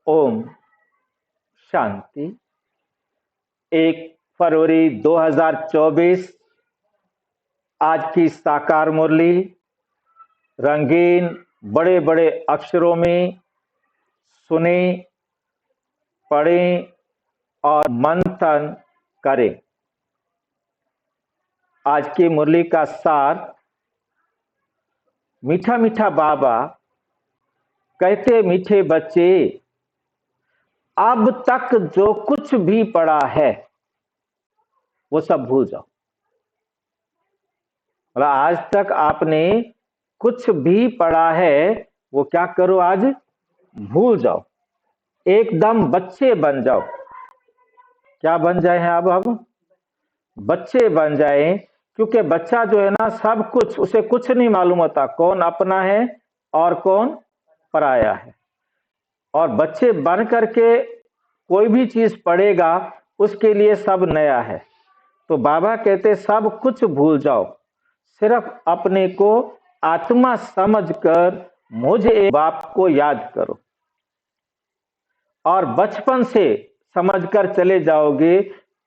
ओम शांति। 1 फरवरी 2024 आज की साकार मुरली रंगीन बड़े बड़े अक्षरों में सुने, पढ़ें और मंथन करें। आज की मुरली का सार, मीठा मीठा बाबा कहते, मीठे बच्चे अब तक जो कुछ भी पढ़ा है वो सब भूल जाओ। मतलब आज तक आपने कुछ भी पढ़ा है वो क्या करो, आज भूल जाओ, एकदम बच्चे बन जाओ। क्या बन जाए हैं अब बच्चे बन जाए, क्योंकि बच्चा जो है ना, सब कुछ उसे कुछ नहीं मालूम होता कौन अपना है और कौन पराया है। और बच्चे बन करके कोई भी चीज पढ़ेगा उसके लिए सब नया है। तो बाबा कहते सब कुछ भूल जाओ, सिर्फ अपने को आत्मा समझकर मुझे बाप को याद करो। और बचपन से समझकर चले जाओगे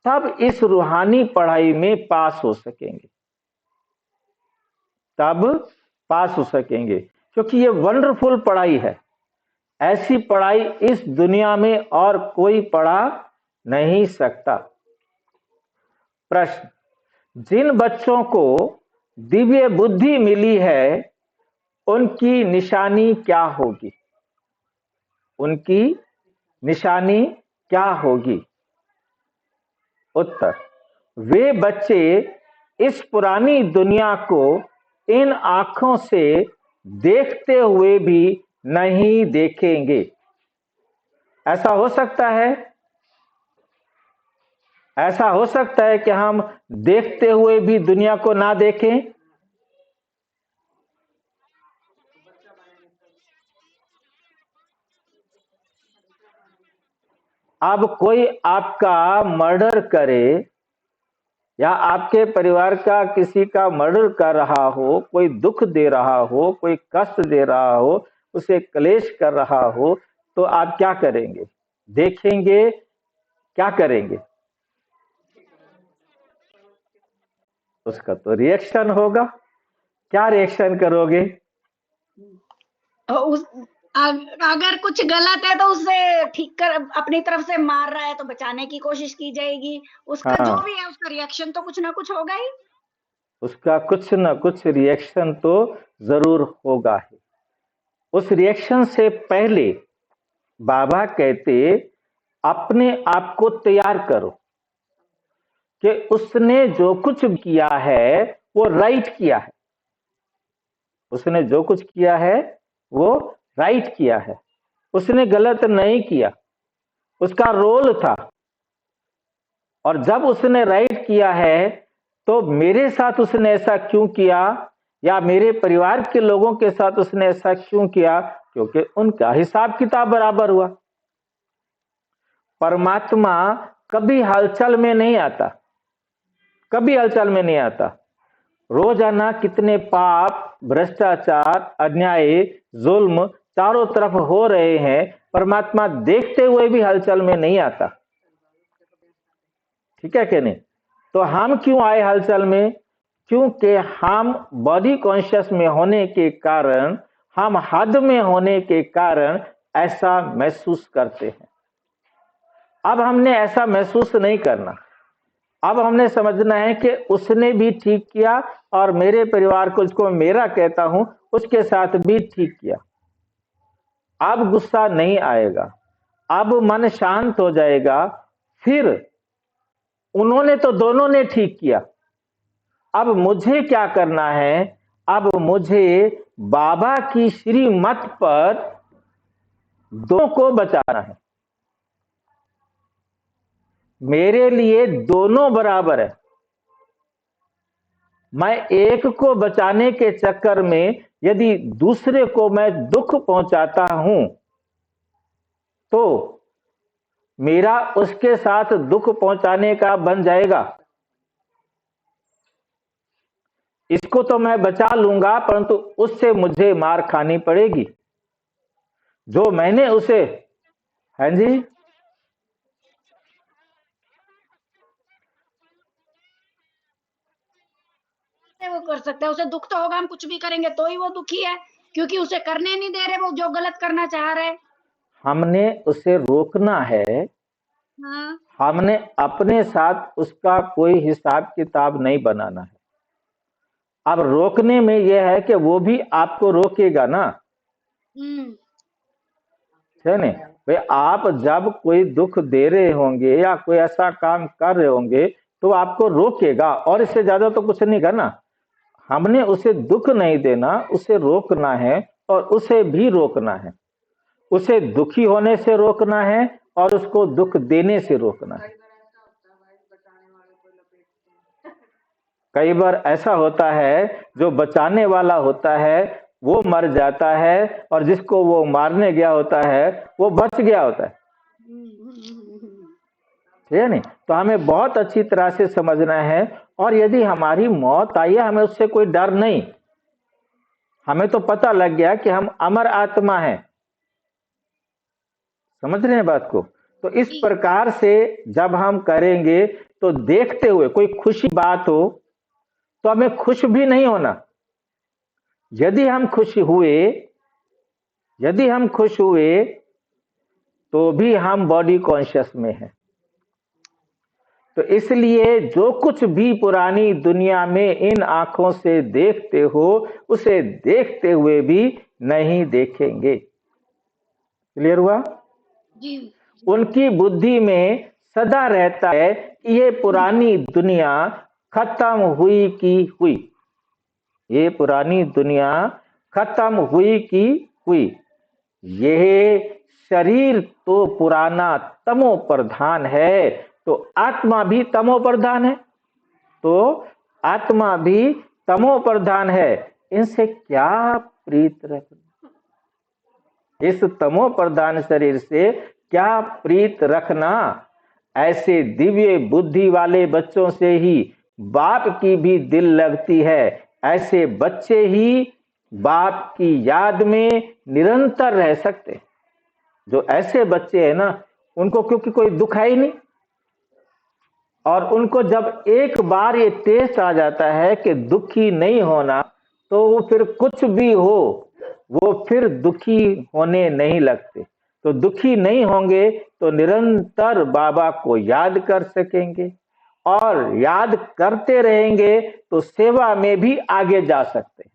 तब इस रूहानी पढ़ाई में पास हो सकेंगे, तब पास हो सकेंगे, क्योंकि ये वंडरफुल पढ़ाई है। ऐसी पढ़ाई इस दुनिया में और कोई पढ़ा नहीं सकता। प्रश्न, जिन बच्चों को दिव्य बुद्धि मिली है उनकी निशानी क्या होगी? उनकी निशानी क्या होगी? उत्तर, वे बच्चे इस पुरानी दुनिया को इन आंखों से देखते हुए भी नहीं देखेंगे। ऐसा हो सकता है, ऐसा हो सकता है कि हम देखते हुए भी दुनिया को ना देखें? अब कोई आपका मर्डर करे या आपके परिवार का किसी का मर्डर कर रहा हो, कोई दुख दे रहा हो, कोई कष्ट दे रहा हो, उसे क्लेश कर रहा हो, तो आप क्या करेंगे? देखेंगे? क्या करेंगे? उसका तो रिएक्शन होगा। क्या रिएक्शन करोगे? अगर कुछ गलत है तो उसे ठीक कर, अपनी तरफ से मार रहा है तो बचाने की कोशिश की जाएगी। उसका हाँ, जो भी है उसका रिएक्शन तो कुछ ना कुछ होगा ही। उसका कुछ न कुछ रिएक्शन तो जरूर होगा ही। उस रिएक्शन से पहले बाबा कहते अपने आप को तैयार करो कि उसने जो कुछ किया है वो राइट किया है। उसने जो कुछ किया है वो राइट किया है, उसने गलत नहीं किया, उसका रोल था। और जब उसने राइट किया है तो मेरे साथ उसने ऐसा क्यों किया, या मेरे परिवार के लोगों के साथ उसने ऐसा क्यों किया? क्योंकि उनका हिसाब किताब बराबर हुआ। परमात्मा कभी हलचल में नहीं आता, कभी हलचल में नहीं आता। रोजाना कितने पाप, भ्रष्टाचार, अन्याय, जुल्म चारों तरफ हो रहे हैं, परमात्मा देखते हुए भी हलचल में नहीं आता। ठीक है कि नहीं? तो हम क्यों आए हलचल में? क्योंकि हम बॉडी कॉन्शियस में होने के कारण, हम हद में होने के कारण ऐसा महसूस करते हैं। अब हमने ऐसा महसूस नहीं करना। अब हमने समझना है कि उसने भी ठीक किया और मेरे परिवार को, जिसको मेरा कहता हूं, उसके साथ भी ठीक किया। अब गुस्सा नहीं आएगा, अब मन शांत हो जाएगा। फिर उन्होंने तो दोनों ने ठीक किया, अब मुझे क्या करना है? अब मुझे बाबा की श्रीमत पर दोनों को बचाना है। मेरे लिए दोनों बराबर है। मैं एक को बचाने के चक्कर में यदि दूसरे को मैं दुख पहुंचाता हूं तो मेरा उसके साथ दुख पहुंचाने का बन जाएगा। इसको तो मैं बचा लूंगा, परंतु उससे मुझे मार खानी पड़ेगी। जो मैंने उसे, हैं जी? कैसे वो कर सकता है? उसे दुख तो होगा, हम कुछ भी करेंगे तो ही वो दुखी है, क्योंकि उसे करने नहीं दे रहे वो जो गलत करना चाह रहे। हमने उसे रोकना है, हाँ। हमने अपने साथ उसका कोई हिसाब किताब नहीं बनाना है। अब रोकने में यह है कि वो भी आपको रोकेगा ना, है नहीं? भाई आप जब कोई दुख दे रहे होंगे या कोई ऐसा काम कर रहे होंगे तो आपको रोकेगा, और इससे ज्यादा तो कुछ नहीं करना। हमने उसे दुख नहीं देना, उसे रोकना है, और उसे भी रोकना है। उसे दुखी होने से रोकना है और उसको दुख देने से रोकना है। कई बार ऐसा होता है जो बचाने वाला होता है वो मर जाता है, और जिसको वो मारने गया होता है वो बच गया होता है। ठीक है नहीं? तो हमें बहुत अच्छी तरह से समझना है। और यदि हमारी मौत आई है, हमें उससे कोई डर नहीं। हमें तो पता लग गया कि हम अमर आत्मा हैं। समझ रहे हैं बात को? तो इस प्रकार से जब हम करेंगे तो देखते हुए, कोई खुशी बात हो तो हमें खुश भी नहीं होना। यदि हम खुश हुए तो भी हम बॉडी कॉन्शियस में हैं। तो इसलिए जो कुछ भी पुरानी दुनिया में इन आंखों से देखते हो, उसे देखते हुए भी नहीं देखेंगे। क्लियर हुआ? जी। उनकी बुद्धि में सदा रहता है कि ये पुरानी दुनिया खत्म हुई की हुई, ये पुरानी दुनिया खत्म हुई की हुई। यह शरीर तो पुराना तमो प्रधान है, तो आत्मा भी तमो प्रधान है। तो आत्मा भी तमो प्रधान है। इनसे क्या प्रीत रखना? इस तमो प्रधान शरीर से क्या प्रीत रखना? ऐसे दिव्य बुद्धि वाले बच्चों से ही बाप की भी दिल लगती है। ऐसे बच्चे ही बाप की याद में निरंतर रह सकते हैं। जो ऐसे बच्चे हैं ना, उनको क्योंकि कोई दुख है ही नहीं, और उनको जब एक बार ये टेस्ट आ जाता है कि दुखी नहीं होना, तो वो फिर कुछ भी हो वो फिर दुखी होने नहीं लगते। तो दुखी नहीं होंगे तो निरंतर बाबा को याद कर सकेंगे, और याद करते रहेंगे तो सेवा में भी आगे जा सकते हैं।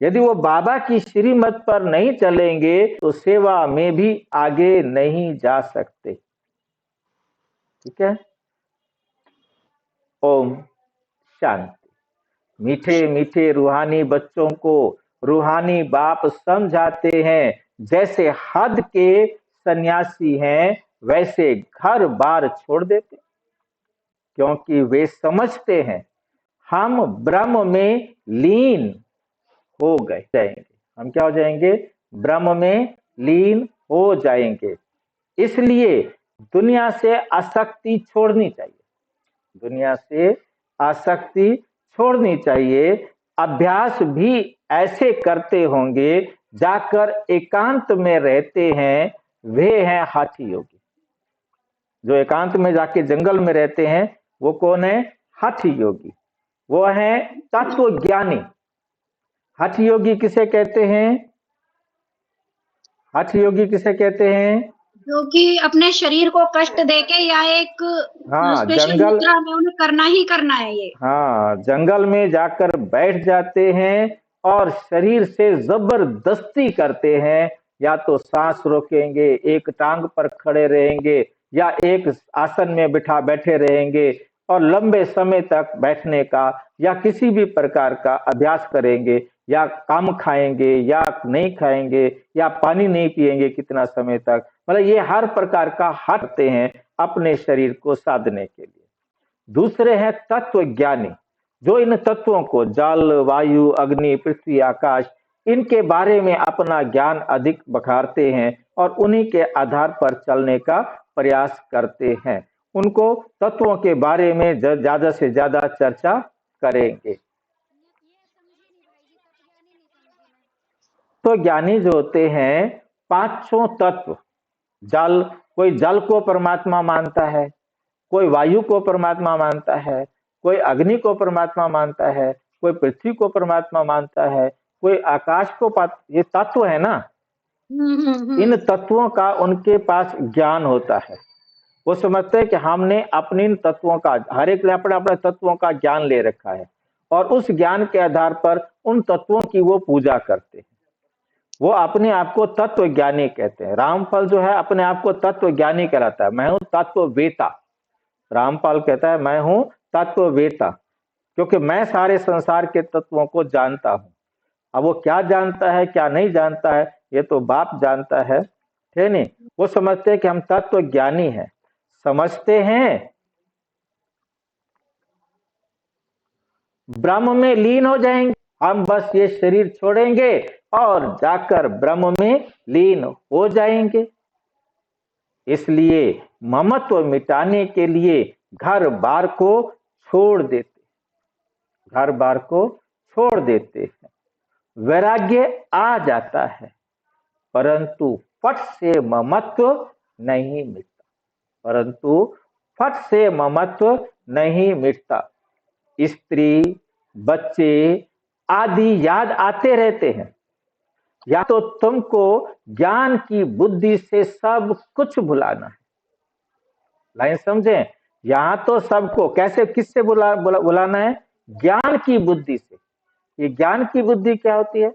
यदि वो बाबा की श्रीमत पर नहीं चलेंगे तो सेवा में भी आगे नहीं जा सकते। ठीक है? ओम शांति। मीठे मीठे रूहानी बच्चों को रूहानी बाप समझाते हैं। जैसे हद के सन्यासी हैं वैसे घर बार छोड़ देते, क्योंकि वे समझते हैं हम ब्रह्म में लीन हो गए जाएंगे। हम क्या हो जाएंगे? ब्रह्म में लीन हो जाएंगे। इसलिए दुनिया से आसक्ति छोड़नी चाहिए, दुनिया से आसक्ति छोड़नी चाहिए। अभ्यास भी ऐसे करते होंगे, जाकर एकांत में रहते हैं, वे हैं हाथी योगी। जो एकांत में जाके जंगल में रहते हैं वो कौन है? हाथी योगी। वो है तत्व ज्ञानी। हठ योगी किसे कहते हैं? हठ योगी किसे कहते हैं? जो कि अपने शरीर को कष्ट देके या एक स्पेशल जंगल, मुद्रा में उन्हें करना ही करना है ये। जंगल में जाकर बैठ जाते हैं और शरीर से जबरदस्ती करते हैं। या तो सांस रोकेंगे, एक टांग पर खड़े रहेंगे, या एक आसन में बैठे रहेंगे, और लंबे समय तक बैठने का या किसी भी प्रकार का अभ्यास करेंगे, या कम खाएंगे या नहीं खाएंगे, या पानी नहीं पिएंगे कितना समय तक। मतलब ये हर प्रकार का हटते हैं अपने शरीर को साधने के लिए। दूसरे हैं तत्व ज्ञानी, जो इन तत्वों को जल, वायु, अग्नि, पृथ्वी, आकाश, इनके बारे में अपना ज्ञान अधिक बखारते हैं और उन्हीं के आधार पर चलने का प्रयास करते हैं। उनको तत्वों के बारे में ज्यादा से ज्यादा चर्चा करेंगे। तो ज्ञानी जो होते हैं, पांचों तत्व जल, कोई जल को परमात्मा मानता है, कोई वायु को परमात्मा मानता है, कोई अग्नि को परमात्मा मानता है, कोई पृथ्वी को परमात्मा मानता है, कोई आकाश को ये तत्व है ना। इन तत्वों का उनके पास ज्ञान होता है। वो समझते हैं कि हमने अपने इन तत्वों का, हर एक ने अपने अपने तत्वों का ज्ञान ले रखा है और उस ज्ञान के आधार पर उन तत्वों की वो पूजा करते हैं। वो अपने आप को तत्व ज्ञानी कहते हैं। रामफल जो है अपने आप को तत्व ज्ञानी कहलाता है। मैं हूं तत्ववेता। रामपाल कहता है मैं हूं तत्ववेता, क्योंकि मैं सारे संसार के तत्वों को जानता हूं। अब वो क्या जानता है क्या नहीं जानता है ये तो बाप जानता है, ठीक नहीं। वो समझते हैं कि हम तत्व ज्ञानी हैं, समझते हैं ब्रह्म में लीन हो जाएंगे। हम बस ये शरीर छोड़ेंगे और जाकर ब्रह्म में लीन हो जाएंगे। इसलिए ममत्व मिटाने के लिए घर बार को छोड़ देते, घर बार को छोड़ देते हैं। वैराग्य आ जाता है, परंतु फट से ममत्व नहीं मिटता, परंतु फट से ममत्व नहीं मिटता। स्त्री, बच्चे आदि याद आते रहते हैं। या तो तुमको ज्ञान की बुद्धि से सब कुछ भुलाना है। लाइन समझे? यहां तो सबको कैसे, किससे बुलाना है? ज्ञान की बुद्धि से। ये ज्ञान की बुद्धि क्या होती है?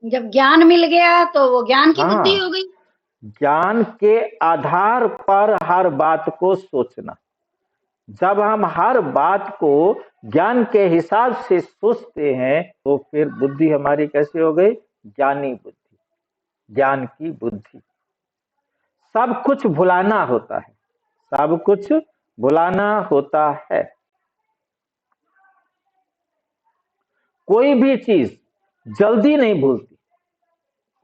जब ज्ञान मिल गया तो वो ज्ञान की बुद्धि हो गई। ज्ञान के आधार पर हर बात को सोचना। जब हम हर बात को ज्ञान के हिसाब से सोचते हैं तो फिर बुद्धि हमारी कैसी हो गई? ज्ञानी बुद्धि, ज्ञान की बुद्धि। सब कुछ भुलाना होता है, सब कुछ भुलाना होता है। कोई भी चीज जल्दी नहीं भूलती,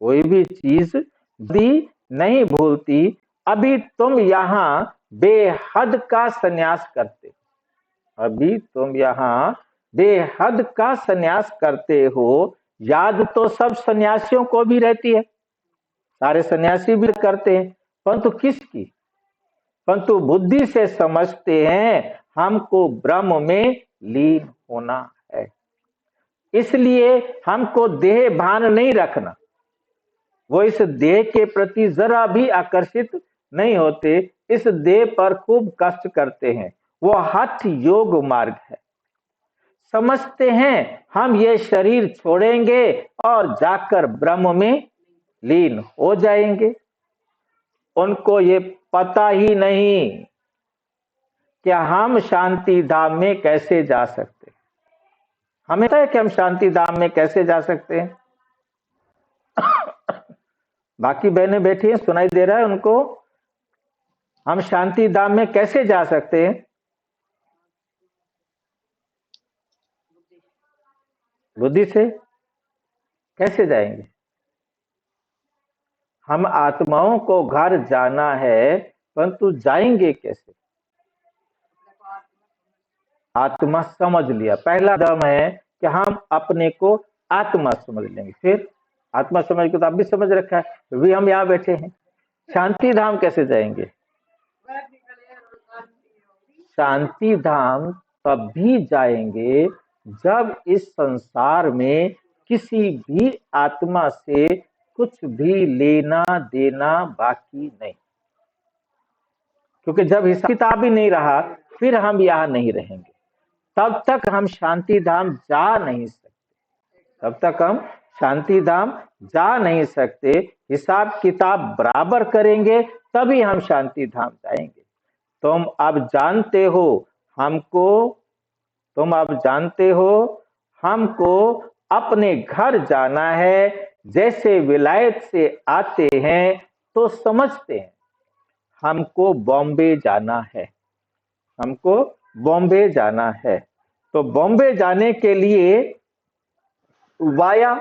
कोई भी चीज जल्दी नहीं भूलती। अभी तुम यहां बेहद का संन्यास करते हो, अभी तुम यहां बेहद का संन्यास करते हो। याद तो सब सन्यासियों को भी रहती है, सारे सन्यासी भी करते हैं, परंतु किसकी? परंतु बुद्धि से समझते हैं हमको ब्रह्म में लीन होना है। इसलिए हमको देह भान नहीं रखना। वो इस देह के प्रति जरा भी आकर्षित नहीं होते, इस देह पर खूब कष्ट करते हैं। वो हठ योग मार्ग है। समझते हैं हम ये शरीर छोड़ेंगे और जाकर ब्रह्म में लीन हो जाएंगे। उनको ये पता ही नहीं कि हम शांति धाम में कैसे जा सकते हैं। हमें पता है कि हम शांति धाम में कैसे जा सकते हैं। बाकी बहनें बैठी हैं, सुनाई दे रहा है उनको? हम शांति धाम में कैसे जा सकते हैं? बुद्धि से कैसे जाएंगे? हम आत्माओं को घर जाना है, परंतु जाएंगे कैसे? आत्मा समझ लिया, पहला दम है कि हम अपने को आत्मा समझ लेंगे। फिर आत्मा समझ के तो आप भी समझ रखा है, भी हम यहाँ बैठे हैं। शांति धाम कैसे जाएंगे? शांति धाम तभी जाएंगे जब इस संसार में किसी भी आत्मा से कुछ भी लेना देना बाकी नहीं। क्योंकि जब हिसाब किताब ही नहीं रहा फिर हम यहाँ नहीं रहेंगे। तब तक हम शांति धाम जा नहीं सकते, तब तक हम शांति धाम जा नहीं सकते। हिसाब किताब बराबर करेंगे तभी हम शांति धाम जाएंगे। तुम अब जानते हो हमको, तुम अब जानते हो हमको अपने घर जाना है। जैसे विलायत से आते हैं तो समझते हैं हमको बॉम्बे जाना है, हमको बॉम्बे जाना है। तो बॉम्बे जाने के लिए वाया,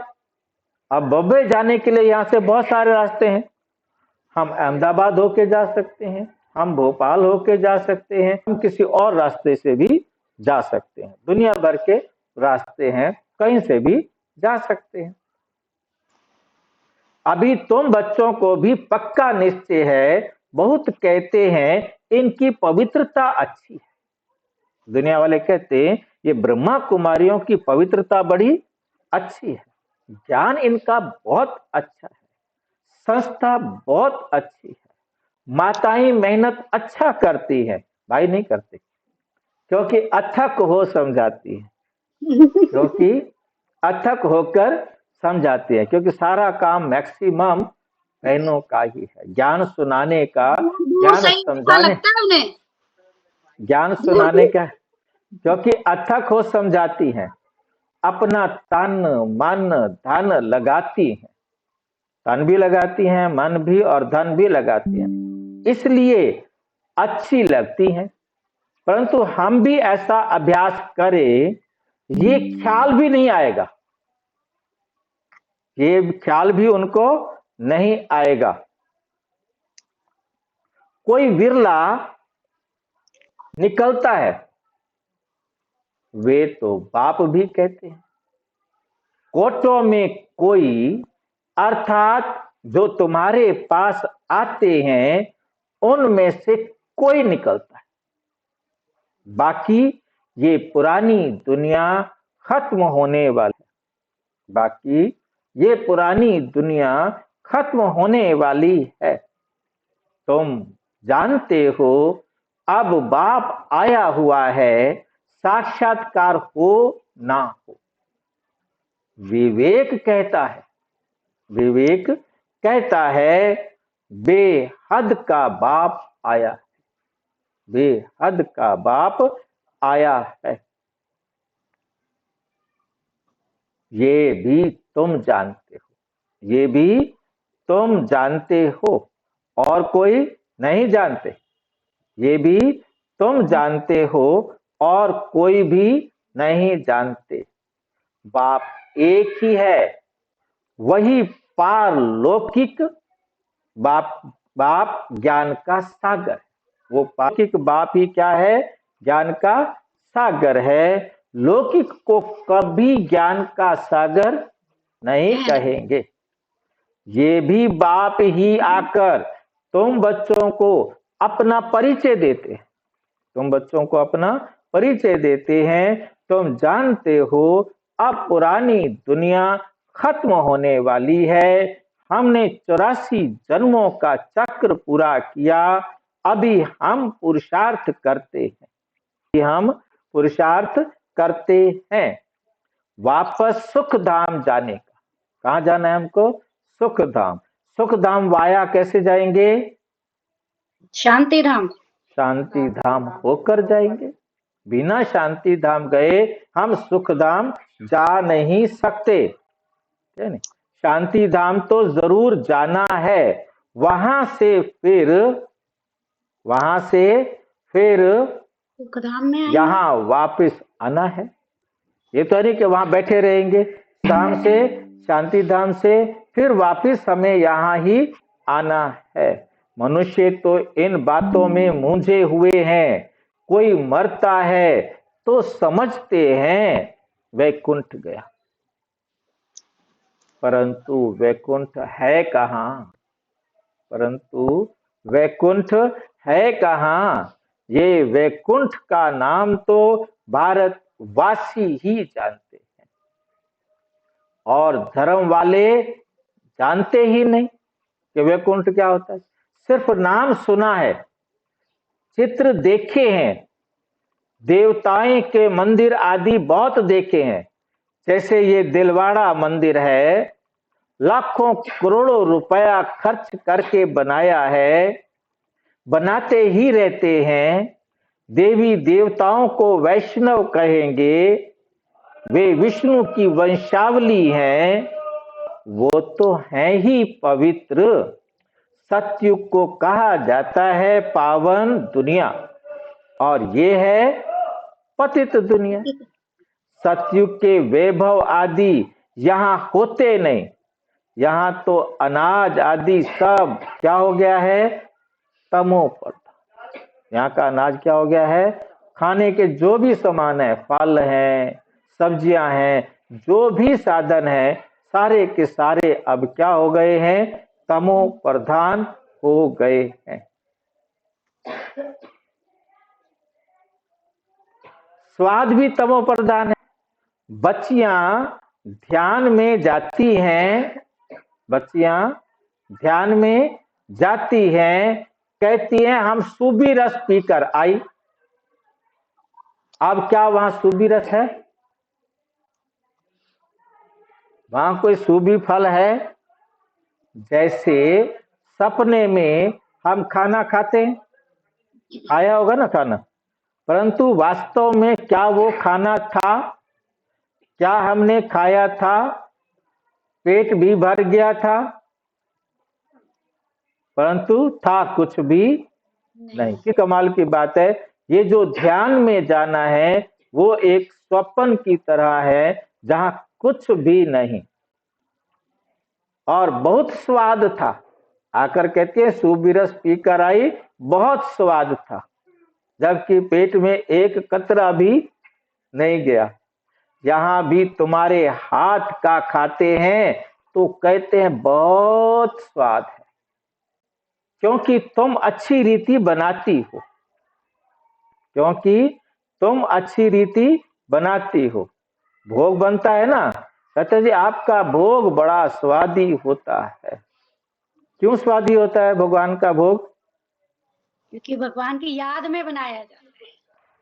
अब बॉम्बे जाने के लिए यहां से बहुत सारे रास्ते हैं। हम अहमदाबाद होके जा सकते हैं, हम भोपाल होके जा सकते हैं, हम किसी और रास्ते से भी जा सकते हैं। दुनिया भर के रास्ते हैं, कहीं से भी जा सकते हैं। अभी तुम बच्चों को भी पक्का निश्चय है, बहुत कहते हैं इनकी पवित्रता अच्छी है। दुनिया वाले कहते हैं ये ब्रह्मा कुमारियों की पवित्रता बड़ी अच्छी है, ज्ञान इनका बहुत अच्छा है, संस्था बहुत अच्छी है, माताएं मेहनत अच्छा करती हैं, भाई नहीं करते, क्योंकि अथक हो समझाती है, क्योंकि अथक होकर समझाती है, क्योंकि सारा काम मैक्सिमम बहनों का ही है, ज्ञान सुनाने का, दूर दूर ज्ञान से ही अच्छा समझाने, लगता है उन्हें। ज्ञान दूर सुनाने दूर का, क्योंकि अथक हो समझाती है, अपना तन मन धन लगाती है, तन भी लगाती हैं, मन भी और धन भी लगाती हैं, इसलिए अच्छी लगती हैं। परंतु हम भी ऐसा अभ्यास करें, ये ख्याल भी नहीं आएगा, ये ख्याल भी उनको नहीं आएगा। कोई विरला निकलता है, वे तो बाप भी कहते हैं। कोटों में कोई, अर्थात जो तुम्हारे पास आते हैं उनमें से कोई निकलता है। बाकी ये पुरानी दुनिया खत्म होने वाली है, बाकी ये पुरानी दुनिया खत्म होने वाली है। तुम जानते हो अब बाप आया हुआ है, साक्षात्कार हो ना हो। विवेक कहता है, विवेक कहता है बेहद का बाप आया है, बेहद का बाप आया है। ये भी तुम जानते हो, ये भी तुम जानते हो, और कोई नहीं जानते। ये भी तुम जानते हो और कोई भी नहीं जानते। बाप एक ही है, वही पारलौकिक बाप, बाप ज्ञान का सागर। वो पारलौकिक बाप ही क्या है? ज्ञान का सागर है। लौकिक को कभी ज्ञान का सागर नहीं कहेंगे। ये भी बाप ही आकर तुम बच्चों को अपना परिचय देते हैं, तुम बच्चों को अपना परिचय देते हैं। तुम जानते हो अब पुरानी दुनिया खत्म होने वाली है। हमने 84 जन्मों का चक्र पूरा किया, अभी हम पुरुषार्थ करते हैं, अभी हम पुरुषार्थ करते हैं वापस सुख धाम जाने का। कहां जाना है हमको? सुख धाम। सुख धाम वाया कैसे जाएंगे? शांति धाम। शांति धाम होकर जाएंगे। बिना शांति धाम गए हम सुख धाम जा नहीं सकते, है नहीं? शांति धाम तो जरूर जाना है, वहां से फिर सुख धाम में आएंगे। यहाँ वापस आना है। ये तो नहीं कि वहां बैठे रहेंगे, धाम से, शांति धाम से फिर वापस हमें यहाँ ही आना है। मनुष्य तो इन बातों में मूंझे हुए हैं। कोई मरता है तो समझते हैं वैकुंठ गया, परंतु वैकुंठ है कहाँ? परंतु वैकुंठ है कहाँ? ये वैकुंठ का नाम तो भारतवासी ही जानते हैं, और धर्म वाले जानते ही नहीं कि वैकुंठ क्या होता है। सिर्फ नाम सुना है, चित्र देखे हैं, देवताएं के मंदिर आदि बहुत देखे हैं। जैसे ये दिलवाड़ा मंदिर है, लाखों करोड़ों रुपया खर्च करके बनाया है, बनाते ही रहते हैं। देवी देवताओं को वैष्णव कहेंगे, वे विष्णु की वंशावली हैं, वो तो हैं ही पवित्र। सतयुग को कहा जाता है पावन दुनिया, और ये है पतित दुनिया। सतयुग के वैभव आदि यहाँ होते नहीं, यहाँ तो अनाज आदि सब क्या हो गया है? तमो प्रधान। यहाँ का अनाज क्या हो गया है? खाने के जो भी सामान है, फल हैं, सब्जियां हैं, जो भी साधन है, सारे के सारे अब क्या हो गए हैं? तमो प्रधान हो गए हैं। स्वाद भी तमो प्रधान है। बच्चियां ध्यान में जाती हैं, बच्चियां ध्यान में जाती हैं, कहती हैं हम सूबी रस पीकर आई। अब क्या वहां सूबी रस है? वहां कोई सूबी फल है? जैसे सपने में हम खाना खाते हैं, आया होगा ना खाना, परंतु वास्तव में क्या वो खाना था? क्या हमने खाया था? पेट भी भर गया था? परंतु था कुछ भी नहीं। कि कमाल की बात है, ये जो ध्यान में जाना है वो एक स्वप्न की तरह है जहां कुछ भी नहीं और बहुत स्वाद था। आकर कहते हैं सुबिरस पीकर आई, बहुत स्वाद था, जबकि पेट में एक कतरा भी नहीं गया। यहां भी तुम्हारे हाथ का खाते हैं तो कहते हैं बहुत स्वाद है, क्योंकि तुम अच्छी रीति बनाती हो, क्योंकि तुम अच्छी रीति बनाती हो। भोग बनता है ना, कहते जी आपका भोग बड़ा स्वादी होता है। क्यों स्वादी होता है भगवान का भोग? क्योंकि भगवान की याद में बनाया जाता है।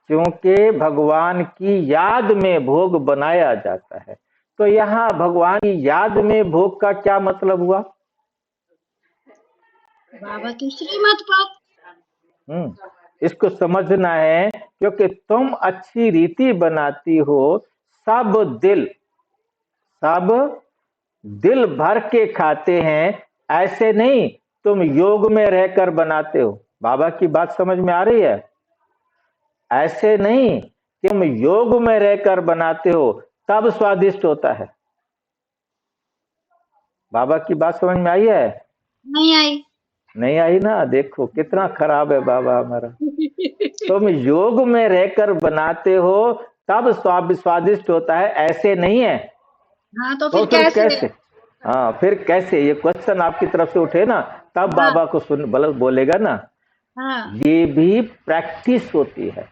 क्योंकि भगवान की याद में भोग बनाया जाता है। तो यहाँ भगवान की याद में भोग का क्या मतलब हुआ? बाबा की श्रीमत पर। इसको समझना है, क्योंकि तुम अच्छी रीति बनाती हो, सब दिल भर के खाते हैं। ऐसे नहीं तुम योग में रहकर बनाते हो। बाबा की बात समझ में आ रही है? ऐसे नहीं कि तुम योग में रहकर बनाते हो तब स्वादिष्ट होता है। बाबा की बात समझ में आई है? नहीं आई। नहीं आई ना, देखो कितना खराब है बाबा हमारा। तुम योग में रहकर बनाते हो तब स्वादिष्ट होता है, ऐसे नहीं है। हाँ तो फिर कैसे? हाँ फिर कैसे? ये क्वेश्चन आपकी तरफ से उठे ना, तब बाबा को सुन बोलेगा ना। हाँ। ये भी प्रैक्टिस होती है।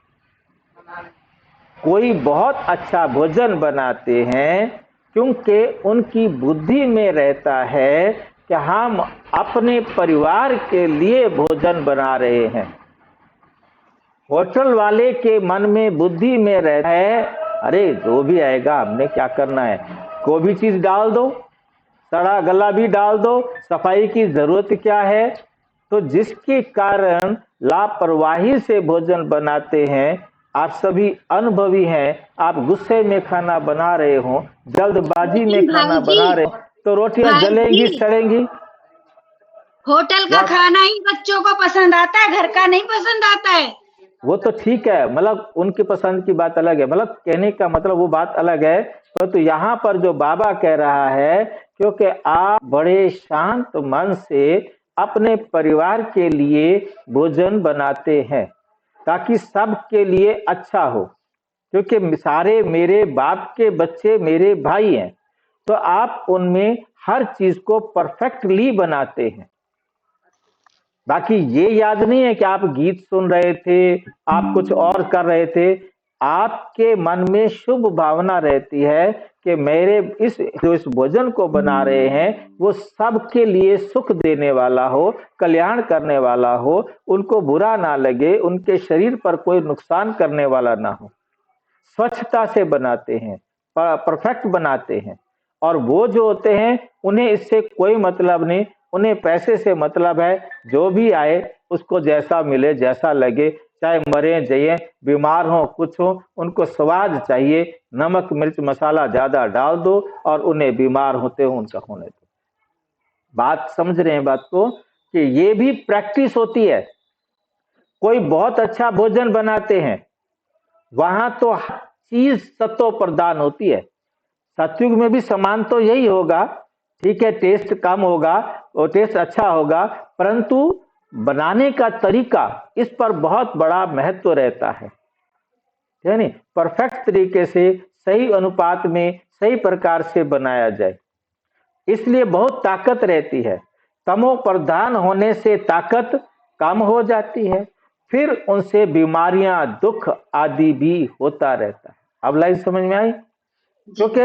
कोई बहुत अच्छा भोजन बनाते हैं क्योंकि उनकी बुद्धि में रहता है कि हम अपने परिवार के लिए भोजन बना रहे हैं। होटल वाले के मन में बुद्धि में रहता है, अरे जो भी आएगा हमने क्या करना है, कोई भी चीज डाल दो, सड़ा गला भी डाल दो, सफाई की जरूरत क्या है। तो जिसके कारण लापरवाही से भोजन बनाते हैं। आप सभी अनुभवी हैं, आप गुस्से में खाना बना रहे हो, जल्दबाजी में खाना बना रहे हो, तो रोटियां जलेंगी, सड़ेंगी। होटल का खाना ही बच्चों को पसंद आता है, घर का नहीं पसंद आता है। वो तो ठीक है, मतलब उनकी पसंद की बात अलग है, मतलब कहने का मतलब वो बात अलग है। तो यहाँ पर जो बाबा कह रहा है, क्योंकि आप बड़े शांत मन से अपने परिवार के लिए भोजन बनाते हैं ताकि सबके लिए अच्छा हो, क्योंकि सारे मेरे बाप के बच्चे मेरे भाई हैं, तो आप उनमें हर चीज को परफेक्टली बनाते हैं। बाकी ये याद नहीं है कि आप गीत सुन रहे थे, आप कुछ और कर रहे थे। आपके मन में शुभ भावना रहती है कि मेरे इस भोजन को बना रहे हैं वो सबके लिए सुख देने वाला हो, कल्याण करने वाला हो, उनको बुरा ना लगे, उनके शरीर पर कोई नुकसान करने वाला ना हो। स्वच्छता से बनाते हैं, परफेक्ट बनाते हैं। और वो जो होते हैं उन्हें इससे कोई मतलब नहीं, उन्हें पैसे से मतलब है। जो भी आए उसको जैसा मिले, जैसा लगे, चाहे मरे जिए, बीमार हो, कुछ हो, उनको स्वाद चाहिए। नमक मिर्च मसाला ज्यादा डाल दो और उन्हें बीमार होते हो उनका होने दो। बात समझ रहे हैं बात को, कि ये भी प्रैक्टिस होती है। कोई बहुत अच्छा भोजन बनाते हैं, वहां तो चीज सत्व प्रदान होती है। सतयुग में भी समान तो यही होगा, ठीक है, टेस्ट कम होगा और टेस्ट अच्छा होगा, परंतु बनाने का तरीका इस पर बहुत बड़ा महत्व रहता है, यानी परफेक्ट तरीके से, सही अनुपात में, सही प्रकार से बनाया जाए। इसलिए बहुत ताकत रहती है। तमो प्रधान होने से ताकत कम हो जाती है, फिर उनसे बीमारियां, दुख आदि भी होता रहता है। अब लाइन समझ में आई? क्योंकि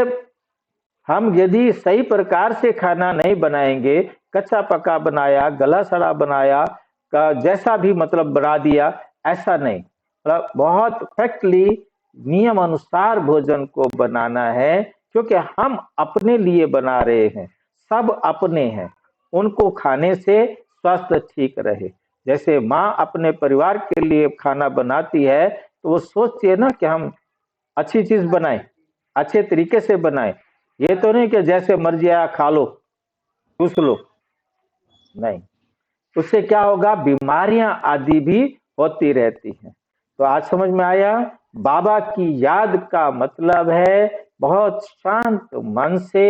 हम यदि सही प्रकार से खाना नहीं बनाएंगे, कच्चा पका बनाया, गला सड़ा बनाया, जैसा भी मतलब बना दिया, ऐसा नहीं, मतलब बहुत परफेक्टली नियम अनुसार भोजन को बनाना है, क्योंकि हम अपने लिए बना रहे हैं, सब अपने हैं, उनको खाने से स्वास्थ्य ठीक रहे। जैसे माँ अपने परिवार के लिए खाना बनाती है तो वो सोचती है ना कि हम अच्छी चीज बनाएं, अच्छे तरीके से बनाएं। ये तो नहीं कि जैसे मर्जी आया खा लो, चूस लो, नहीं। उससे क्या होगा, बीमारियां आदि भी होती रहती हैं। तो आज समझ में आया, बाबा की याद का मतलब है बहुत शांत मन से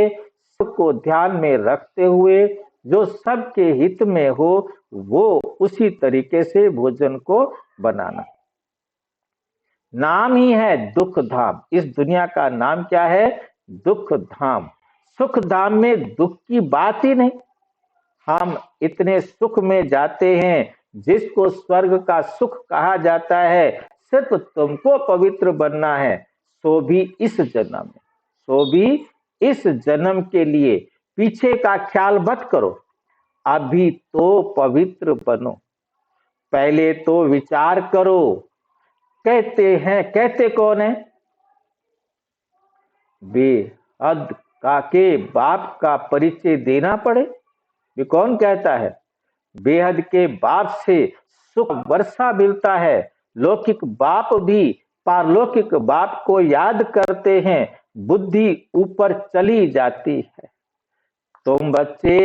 सबको ध्यान में रखते हुए जो सबके हित में हो वो उसी तरीके से भोजन को बनाना। नाम ही है दुख धाम। इस दुनिया का नाम क्या है? दुख धाम। सुख धाम में दुख की बात ही नहीं। हम इतने सुख में जाते हैं जिसको स्वर्ग का सुख कहा जाता है। सिर्फ तुमको पवित्र बनना है, सो भी इस जन्म में, सो भी इस जन्म के लिए। पीछे का ख्याल मत करो, अभी तो पवित्र बनो। पहले तो विचार करो। कहते हैं, कहते कौन है? बेहद का के बाप का परिचय देना पड़े, ये कौन कहता है? बेहद के बाप से सुख वर्षा मिलता है। लौकिक बाप भी पारलौकिक बाप को याद करते हैं, बुद्धि ऊपर चली जाती है। तुम बच्चे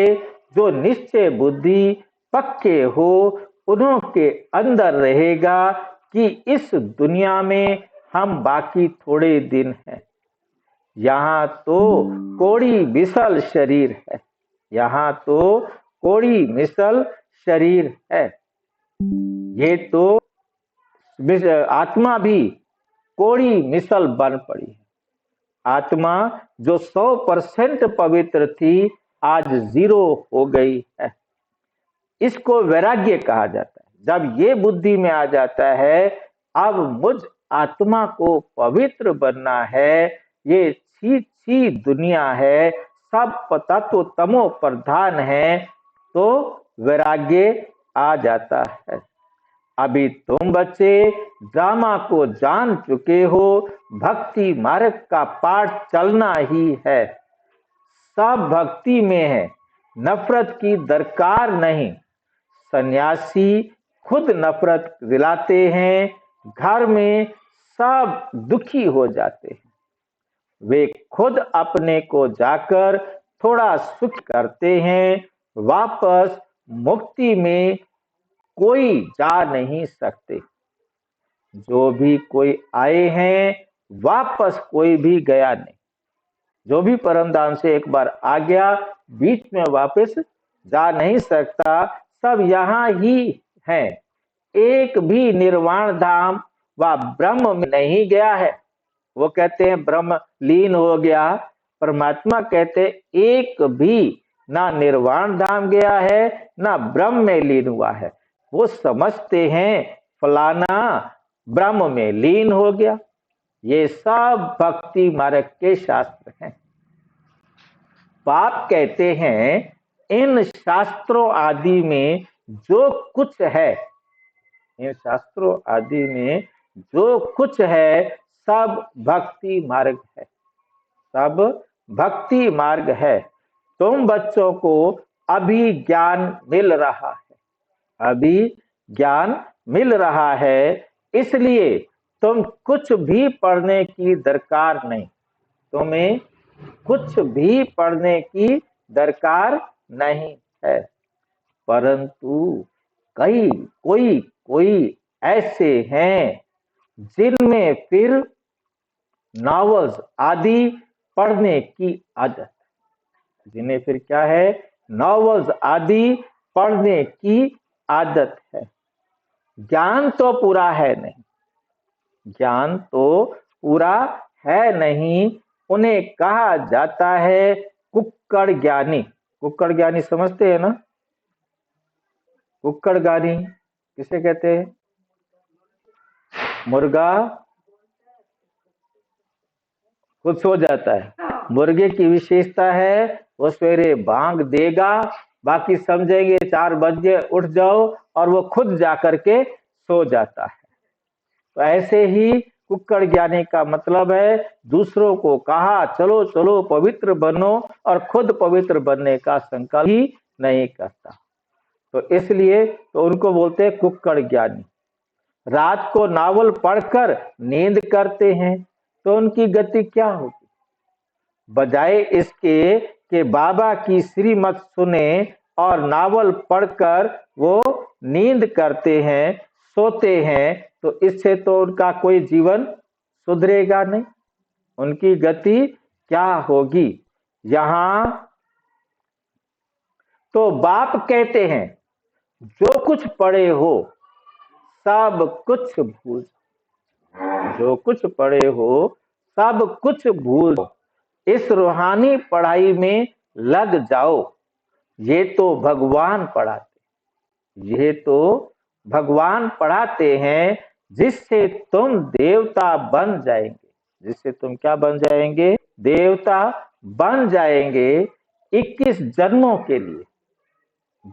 जो निश्चय बुद्धि पक्के हो, उन्हों के अंदर रहेगा कि इस दुनिया में हम बाकी थोड़े दिन हैं। यहाँ तो कोड़ी बिसल शरीर है, यहाँ तो कोड़ी मिसल शरीर है। ये तो आत्मा भी कोड़ी मिसल बन पड़ी है। आत्मा जो 100% पवित्र थी, आज 0 हो गई है। इसको वैराग्य कहा जाता है। जब ये बुद्धि में आ जाता है, अब मुझ आत्मा को पवित्र बनना है, ये छी दुनिया है, सब तत्व तमो प्रधान है, तो वैराग्य आ जाता है। अभी तुम बच्चे ड्रामा को जान चुके हो, भक्ति मार्ग का पाठ चलना ही है। सब भक्ति में है, नफरत की दरकार नहीं। सन्यासी खुद नफरत दिलाते हैं, घर में सब दुखी हो जाते हैं। वे खुद अपने को जाकर थोड़ा सुख करते हैं, वापस मुक्ति में कोई जा नहीं सकते। जो भी कोई आए हैं, वापस कोई भी गया नहीं। जो भी परमधाम से एक बार आ गया, बीच में वापस जा नहीं सकता। सब यहाँ ही हैं। एक भी निर्वाण धाम व ब्रह्म में नहीं गया है। वो कहते हैं ब्रह्म लीन हो गया, परमात्मा कहते एक भी ना निर्वाण धाम गया है, ना ब्रह्म में लीन हुआ है। वो समझते हैं फलाना ब्रह्म में लीन हो गया। ये सब भक्ति मार्ग के शास्त्र हैं। बाप कहते हैं इन शास्त्रों आदि में जो कुछ है, इन शास्त्रों आदि में जो कुछ है, सब भक्ति मार्ग है, सब भक्ति मार्ग है। तुम बच्चों को अभी ज्ञान मिल रहा है, अभी ज्ञान मिल रहा है, इसलिए तुम कुछ भी पढ़ने की दरकार नहीं। तुम्हें कुछ भी पढ़ने की दरकार नहीं है। परंतु कोई ऐसे हैं जिनमें फिर नॉवेल्स आदि पढ़ने की आदत, जिन्हें फिर क्या है, नॉवेल्स आदि पढ़ने की आदत है। ज्ञान तो पूरा है नहीं, ज्ञान तो पूरा है नहीं। उन्हें कहा जाता है कुक्कड़ ज्ञानी। कुक्कड़ ज्ञानी समझते हैं ना? कुक्कड़ ज्ञानी किसे कहते हैं? मुर्गा खुद सो जाता है। मुर्गे की विशेषता है वो सवेरे भांग देगा, बाकी समझेंगे 4 बजे उठ जाओ, और वो खुद जाकर के सो जाता है। तो ऐसे ही कुक्कड़ ज्ञानी का मतलब है दूसरों को कहा चलो चलो पवित्र बनो, और खुद पवित्र बनने का संकल्प ही नहीं करता। तो इसलिए तो उनको बोलते हैं कुक्कड़ ज्ञानी। रात को नावल पढ़कर नींद करते हैं तो उनकी गति क्या होगी? बजाय इसके कि बाबा की श्रीमत सुने और नावल पढ़कर वो नींद करते हैं, सोते हैं, तो इससे तो उनका कोई जीवन सुधरेगा नहीं। उनकी गति क्या होगी? यहां तो बाप कहते हैं जो कुछ पढ़े हो सब कुछ भूल, जो कुछ पढ़े हो सब कुछ भूल, इस रूहानी पढ़ाई में लग जाओ। ये तो भगवान पढ़ाते, ये तो भगवान पढ़ाते हैं, जिससे तुम देवता बन जाएंगे। जिससे तुम क्या बन जाएंगे? देवता बन जाएंगे 21 जन्मों के लिए।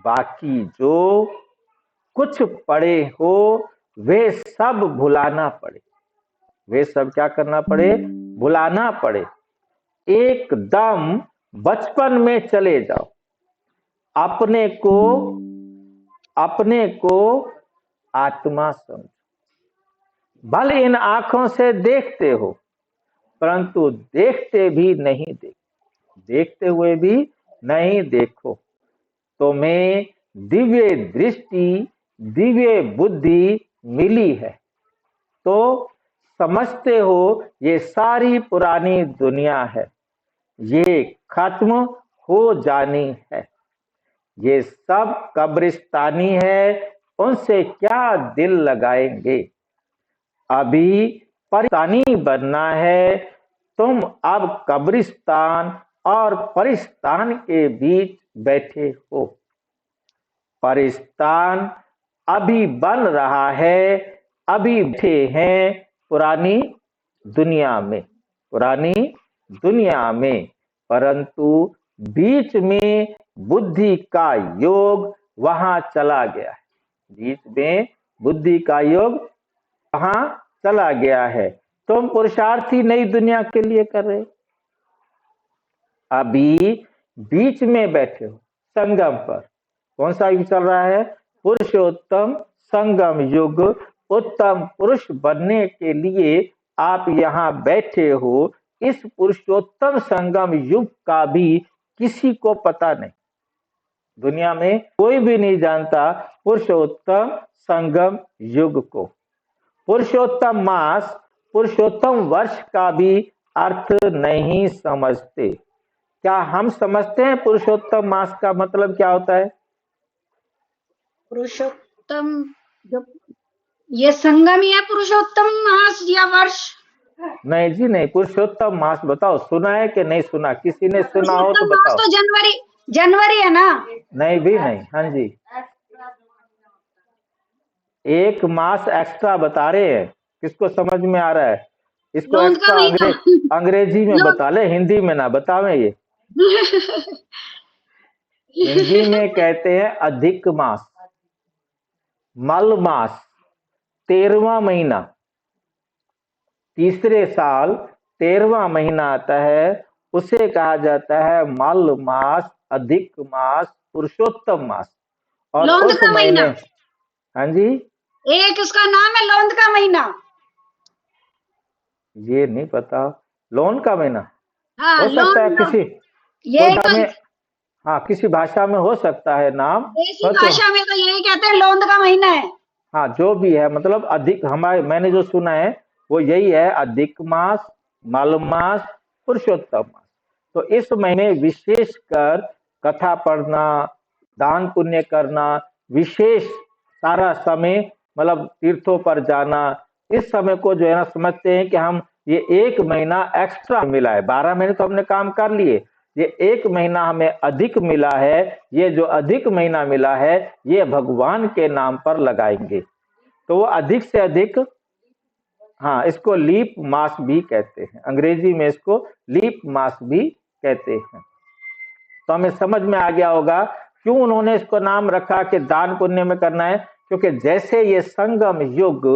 बाकी जो कुछ पढ़े हो वे सब भुलाना पड़े। वे सब क्या करना पड़े? भुलाना पड़े। एकदम बचपन में चले जाओ। अपने को आत्मा समझो। भले इन आंखों से देखते हो, परंतु देखते भी नहीं देखते हुए भी नहीं देखो। तुम्हें दिव्य दृष्टि, दिव्य बुद्धि मिली है, तो समझते हो ये सारी पुरानी दुनिया है, ये खत्म हो जानी है, ये सब कब्रिस्तानी है, उनसे क्या दिल लगाएंगे? अभी परिस्तानी बनना है। तुम अब कब्रिस्तान और परिस्तान के बीच बैठे हो। परिस्तान अभी बन रहा है, अभी बैठे हैं पुरानी दुनिया में, पुरानी दुनिया में, परंतु बीच में बुद्धि का योग वहां चला गया है। बीच में बुद्धि का योग वहां चला गया है। तुम पुरुषार्थ ही नई दुनिया के लिए कर रहे, अभी बीच में बैठे हो संगम पर। कौन सा युग चल रहा है? पुरुषोत्तम संगम युग। उत्तम पुरुष बनने के लिए आप यहाँ बैठे हो। इस पुरुषोत्तम संगम युग का भी किसी को पता नहीं, दुनिया में कोई भी नहीं जानता पुरुषोत्तम संगम युग को। पुरुषोत्तम मास, पुरुषोत्तम वर्ष का भी अर्थ नहीं समझते। क्या हम समझते हैं पुरुषोत्तम मास का मतलब क्या होता है? पुरुषोत्तम जो ये संगम ही है पुरुषोत्तम मास या वर्ष? नहीं जी नहीं, पुरुषोत्तम मास बताओ, सुना है कि नहीं सुना? किसी ने सुना हो तो पुरुषोत्तम मास बताओ। तो जनवरी है ना? नहीं भी नहीं। हाँ जी, एक मास एक्स्ट्रा बता रहे हैं। किसको समझ में आ रहा है? इसको लोन का एक्स्ट्रा महीना। अंग्रेजी में बता ले, हिंदी में ना बतावे। ये हिंदी में कहते हैं अधिक मास, मल मास, 13वां महीना। तीसरे साल 13वां महीना आता है, उसे कहा जाता है मल मास, अधिक मास, पुरुषोत्तम मास। और लौंद उस का महीने, महीना, हाँ जी, एक उसका नाम है लौंद का महीना। ये नहीं पता। लोन का महीना हाँ हो सकता है लौंद, किसी ये कोई तो में, हाँ किसी भाषा में हो सकता है नाम, देसी पर तो भाषा में तो यही कहते हैं लौंद का महीना है। हाँ जो भी है, मतलब अधिक, हमारे मैंने जो सुना है वो यही है, अधिक मास, मल मास, पुरुषोत्तम मास। तो इस महीने विशेषकर कथा पढ़ना, दान पुण्य करना, विशेष सारा समय, मतलब तीर्थों पर जाना, इस समय को जो है ना समझते हैं कि हम ये 1 महीना एक्स्ट्रा मिला है। 12 महीने तो हमने काम कर लिए, ये 1 महीना हमें अधिक मिला है, ये जो अधिक महीना मिला है ये भगवान के नाम पर लगाएंगे, तो वो अधिक से अधिक, हाँ, इसको लीप मास भी कहते हैं, अंग्रेजी में इसको लीप मास भी कहते हैं। तो हमें समझ में आ गया होगा क्यों उन्होंने इसको नाम रखा कि दान पुण्य में करना है, क्योंकि जैसे ये संगम युग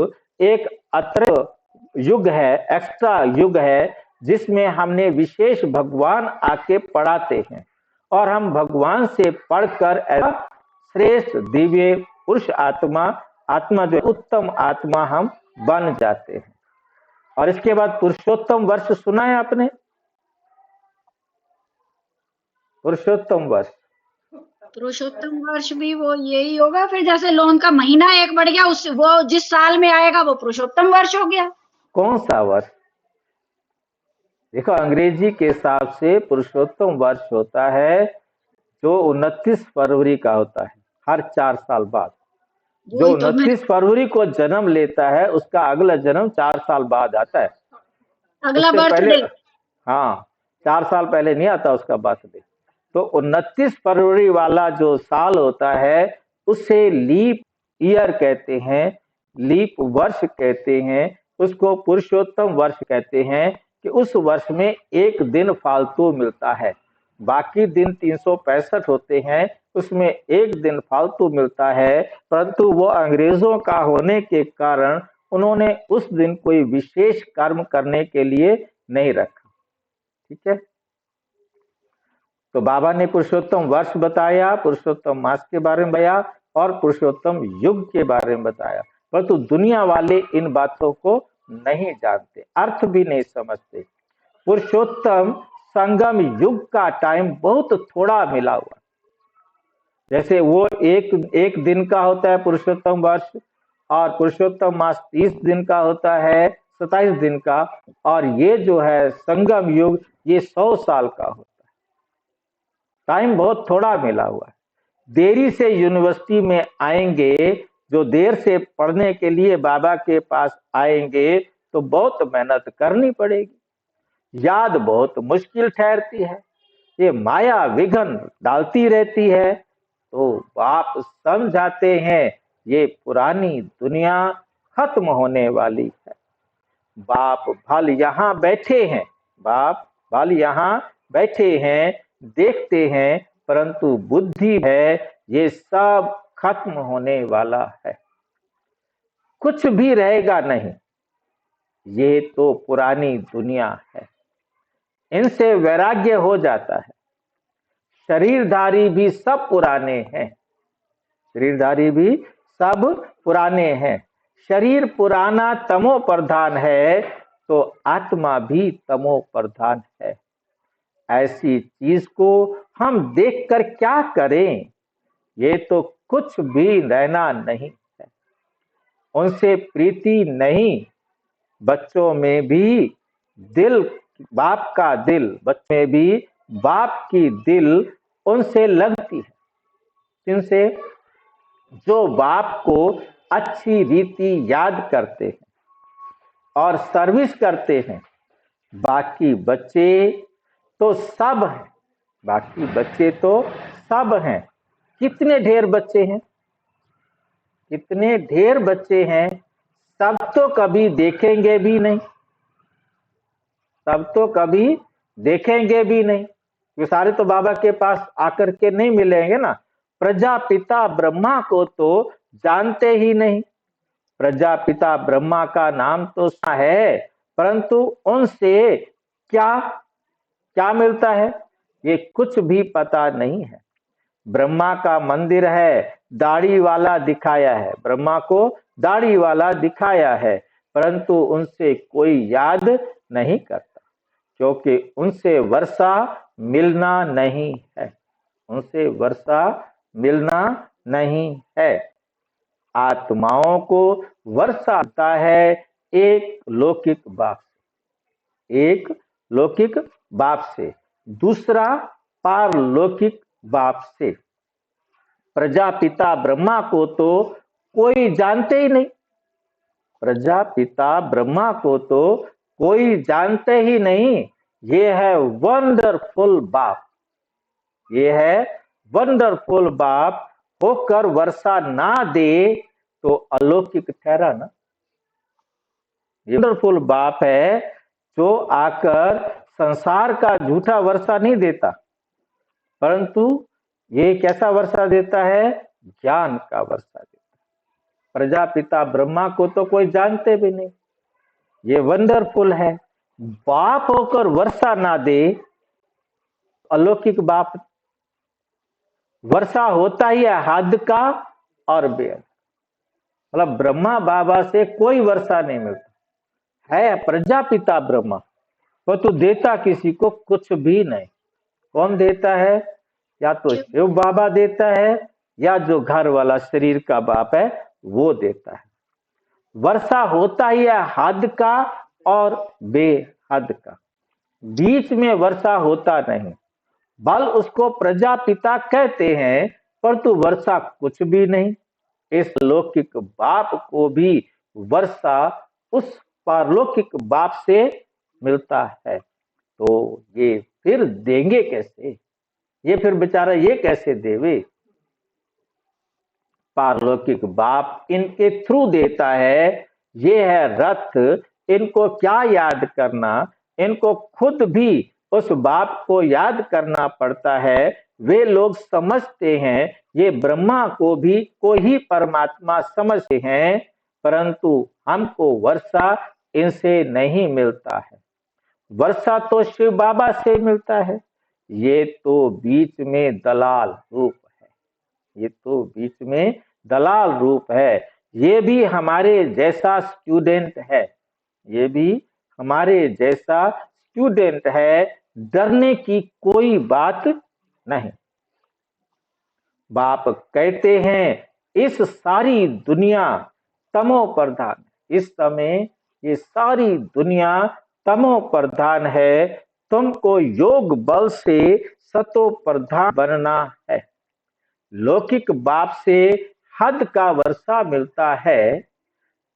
एक अतिरिक्त युग है, एक्स्ट्रा युग है, जिसमें हमने विशेष भगवान आके पढ़ाते हैं और हम भगवान से पढ़कर ऐसा श्रेष्ठ दिव्य पुरुष आत्मा जो उत्तम आत्मा हम बन जाते हैं। और इसके बाद पुरुषोत्तम वर्ष सुना है आपने? पुरुषोत्तम वर्ष, पुरुषोत्तम वर्ष भी वो यही होगा फिर, जैसे लोन का महीना एक बढ़ गया, उस वो जिस साल में आएगा वो पुरुषोत्तम वर्ष हो गया। कौन सा वर्ष? देखो, अंग्रेजी के हिसाब से पुरुषोत्तम वर्ष होता है जो 29 फरवरी का होता है, हर 4 साल बाद। जो 29 फरवरी को जन्म लेता है उसका अगला जन्म 4 साल बाद आता है, अगला उससे पहले, बर्थडे। हाँ, 4 साल पहले नहीं आता उसका बर्थडे। तो 29 फरवरी वाला जो साल होता है उसे लीप ईयर कहते हैं, लीप वर्ष कहते हैं, उसको पुरुषोत्तम वर्ष कहते हैं कि उस वर्ष में एक दिन फालतू मिलता है, बाकी दिन 365 होते हैं, उसमें एक दिन फालतू मिलता है, परंतु वो अंग्रेजों का होने के कारण उन्होंने उस दिन कोई विशेष कर्म करने के लिए नहीं रखा। ठीक है, तो बाबा ने पुरुषोत्तम वर्ष बताया, पुरुषोत्तम मास के बारे में बताया और पुरुषोत्तम युग के बारे में बताया, परंतु दुनिया वाले इन बातों को नहीं जानते, अर्थ भी नहीं समझते। पुरुषोत्तम संगम युग का टाइम बहुत थोड़ा मिला हुआ, जैसे वो एक दिन का होता है पुरुषोत्तम वर्ष, और पुरुषोत्तम मास 30 दिन का होता है, 27 दिन का, और ये जो है संगम युग ये 100 साल का होता है। टाइम बहुत थोड़ा मिला हुआ है। देरी से यूनिवर्सिटी में आएंगे, जो देर से पढ़ने के लिए बाबा के पास आएंगे तो बहुत मेहनत करनी पड़ेगी, याद बहुत मुश्किल ठहरती है, ये माया विघ्न डालती रहती है, तो बाप समझाते हैं ये पुरानी दुनिया खत्म होने वाली है। बाप भल यहाँ बैठे हैं, बाप भल यहाँ बैठे हैं, देखते हैं, परंतु बुद्धि है ये सब खत्म होने वाला है, कुछ भी रहेगा नहीं, ये तो पुरानी दुनिया है, इनसे वैराग्य हो जाता है। शरीरधारी भी सब पुराने हैं, शरीरधारी भी सब पुराने हैं, शरीर पुराना तमो प्रधान है तो आत्मा भी तमो प्रधान है। ऐसी चीज को हम देखकर क्या करें, ये तो कुछ भी रहना नहीं है, उनसे प्रीति नहीं। बच्चों में भी दिल, बाप का दिल, बच्चों में भी बाप की दिल उनसे लगती है, जिनसे जो बाप को अच्छी रीति याद करते हैं और सर्विस करते हैं। बाकी बच्चे तो सब हैं, बाकी बच्चे तो सब हैं। कितने ढेर बच्चे हैं, कितने ढेर बच्चे हैं, सब तो कभी देखेंगे भी नहीं, सब तो कभी देखेंगे भी नहीं, ये सारे तो बाबा के पास आकर के नहीं मिलेंगे ना। प्रजापिता ब्रह्मा को तो जानते ही नहीं, प्रजापिता ब्रह्मा का नाम तो सुना है, परंतु उनसे क्या क्या मिलता है ये कुछ भी पता नहीं है। ब्रह्मा का मंदिर है, दाढ़ी वाला दिखाया है, ब्रह्मा को दाढ़ी वाला दिखाया है, परंतु उनसे कोई याद नहीं करता, क्योंकि उनसे वर्षा मिलना नहीं है, उनसे वर्षा मिलना नहीं है। आत्माओं को वर्षा मिलता है एक लौकिक बाप से, एक लौकिक बाप से, दूसरा पारलौकिक बाप से। प्रजापिता ब्रह्मा को तो कोई जानते ही नहीं, प्रजापिता ब्रह्मा को तो कोई जानते ही नहीं, ये है वंडरफुल बाप, ये है वंडरफुल बाप। होकर वर्षा ना दे तो अलौकिक ठहरा ना। ये वंडरफुल बाप है जो आकर संसार का झूठा वर्षा नहीं देता, परंतु ये कैसा वर्षा देता है? ज्ञान का वर्षा देता है। प्रजापिता ब्रह्मा को तो कोई जानते भी नहीं, ये वंडरफुल है। बाप होकर वर्षा ना दे, अलौकिक बाप। वर्षा होता ही है हद का और बेहद, मतलब ब्रह्मा बाबा से कोई वर्षा नहीं मिलता है। प्रजापिता ब्रह्मा वो तो देता किसी को कुछ भी नहीं। कौन देता है? या तो शिव बाबा देता है, या जो घर वाला शरीर का बाप है वो देता है। वर्षा होता ही है हद का और बेहद का, बीच में वर्षा होता नहीं। बल उसको प्रजापिता कहते हैं, परंतु वर्षा कुछ भी नहीं। इस लौकिक बाप को भी वर्षा उस पारलौकिक बाप से मिलता है। तो ये फिर देंगे कैसे? ये फिर बेचारा ये कैसे देवे? पारलौकिक बाप इनके थ्रू देता है। ये है रथ। इनको क्या याद करना? इनको खुद भी उस बाप को याद करना पड़ता है। वे लोग समझते हैं ये ब्रह्मा को भी कोई परमात्मा समझते हैं, परंतु हमको वर्षा इनसे नहीं मिलता है। वर्षा तो शिव बाबा से मिलता है। ये तो बीच में दलाल रूप है, ये तो बीच में दलाल रूप है। ये भी हमारे जैसा स्टूडेंट है, ये भी हमारे जैसा स्टूडेंट है। डरने की कोई बात नहीं। बाप कहते हैं इस सारी दुनिया तमो प्रधान, इस समय ये सारी दुनिया तमो प्रधान है। तुमको योग बल से सतो प्रधान बनना है। लौकिक बाप से हद का वर्षा मिलता है।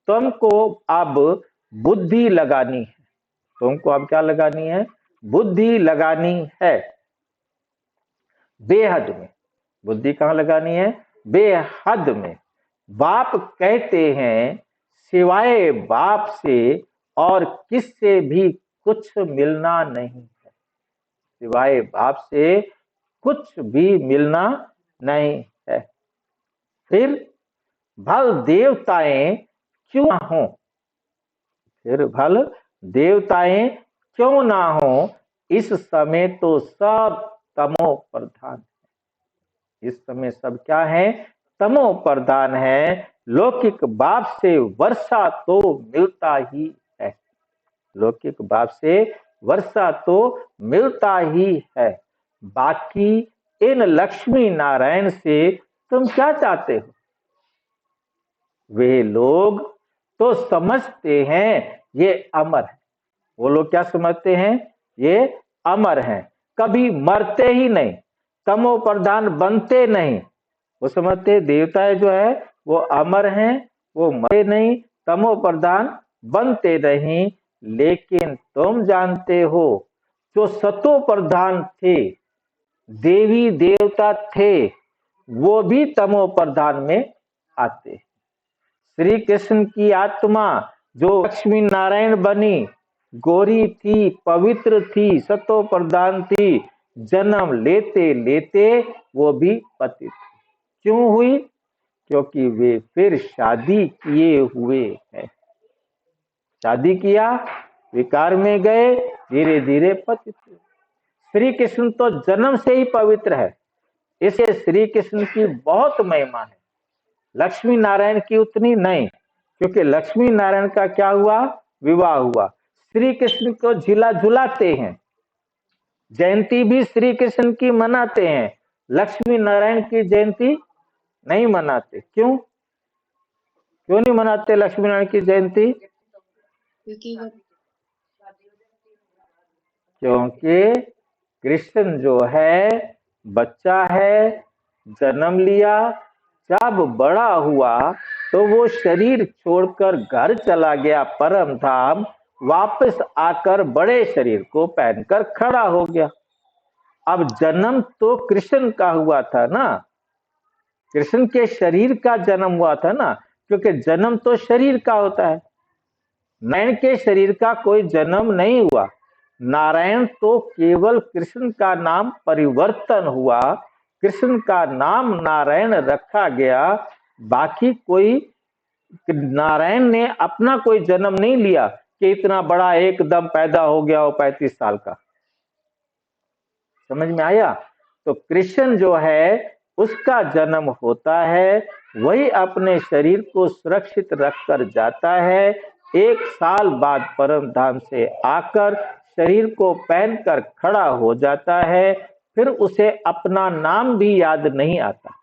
तुमको अब बुद्धि लगानी है। तुमको अब क्या लगानी है? बुद्धि लगानी है बेहद में। बुद्धि कहाँ लगानी है? बेहद में। बाप कहते हैं सिवाय बाप से और किससे भी कुछ मिलना नहीं है। सिवाय बाप से कुछ भी मिलना नहीं है। फिर भल देवताएं क्यों ना हो, फिर भल देवताएं क्यों ना हो, इस समय तो सब तमो प्रधान है। इस समय सब क्या है? तमो प्रधान है। लौकिक बाप से वर्षा तो मिलता ही है। लौकिक बाप से वर्षा तो मिलता ही है। बाकी इन लक्ष्मी नारायण से तुम क्या चाहते हो? वे लोग तो समझते हैं ये अमर है। वो लोग क्या समझते हैं? ये अमर हैं, कभी मरते ही नहीं, तमो प्रधान बनते नहीं। वो समझते देवताएं जो है वो अमर हैं, वो मरे नहीं, तमो प्रधान बनते नहीं। लेकिन तुम जानते हो जो सतो प्रधान थे, देवी देवता थे, वो भी तमो प्रधान में आते। श्री कृष्ण की आत्मा जो लक्ष्मी नारायण बनी, गोरी थी, पवित्र थी, सतो प्रधान थी, जन्म लेते लेते वो भी पतित थी। क्यों हुई? क्योंकि वे फिर शादी किए हुए हैं। शादी किया, विकार में गए, धीरे धीरे पतित हुए। श्री कृष्ण तो जन्म से ही पवित्र है, इसे श्री कृष्ण की बहुत महिमा है। लक्ष्मी नारायण की उतनी नहीं, क्योंकि लक्ष्मी नारायण का क्या हुआ? विवाह हुआ। श्री कृष्ण को झिला झुलाते हैं, जयंती भी श्री कृष्ण की मनाते हैं, लक्ष्मी नारायण की जयंती नहीं मनाते। क्यों? क्यों नहीं मनाते लक्ष्मी नारायण की जयंती? क्योंकि कृष्ण जो है बच्चा है, जन्म लिया, जब बड़ा हुआ तो वो शरीर छोड़कर घर चला गया परम धाम, वापस आकर बड़े शरीर को पहनकर खड़ा हो गया। अब जन्म तो कृष्ण का हुआ था ना, कृष्ण के शरीर का जन्म हुआ था ना, क्योंकि जन्म तो शरीर का होता है, नारायण के शरीर का कोई जन्म नहीं हुआ। नारायण तो केवल कृष्ण का नाम परिवर्तन हुआ, कृष्ण का नाम नारायण रखा गया। बाकी कोई नारायण ने अपना कोई जन्म नहीं लिया कि इतना बड़ा एकदम पैदा हो गया हो 35 साल का। समझ में आया? तो कृष्ण जो है उसका जन्म होता है, वही अपने शरीर को सुरक्षित रखकर जाता है। 1 साल बाद परम धाम से आकर शरीर को पहनकर खड़ा हो जाता है, फिर उसे अपना नाम भी याद नहीं आता,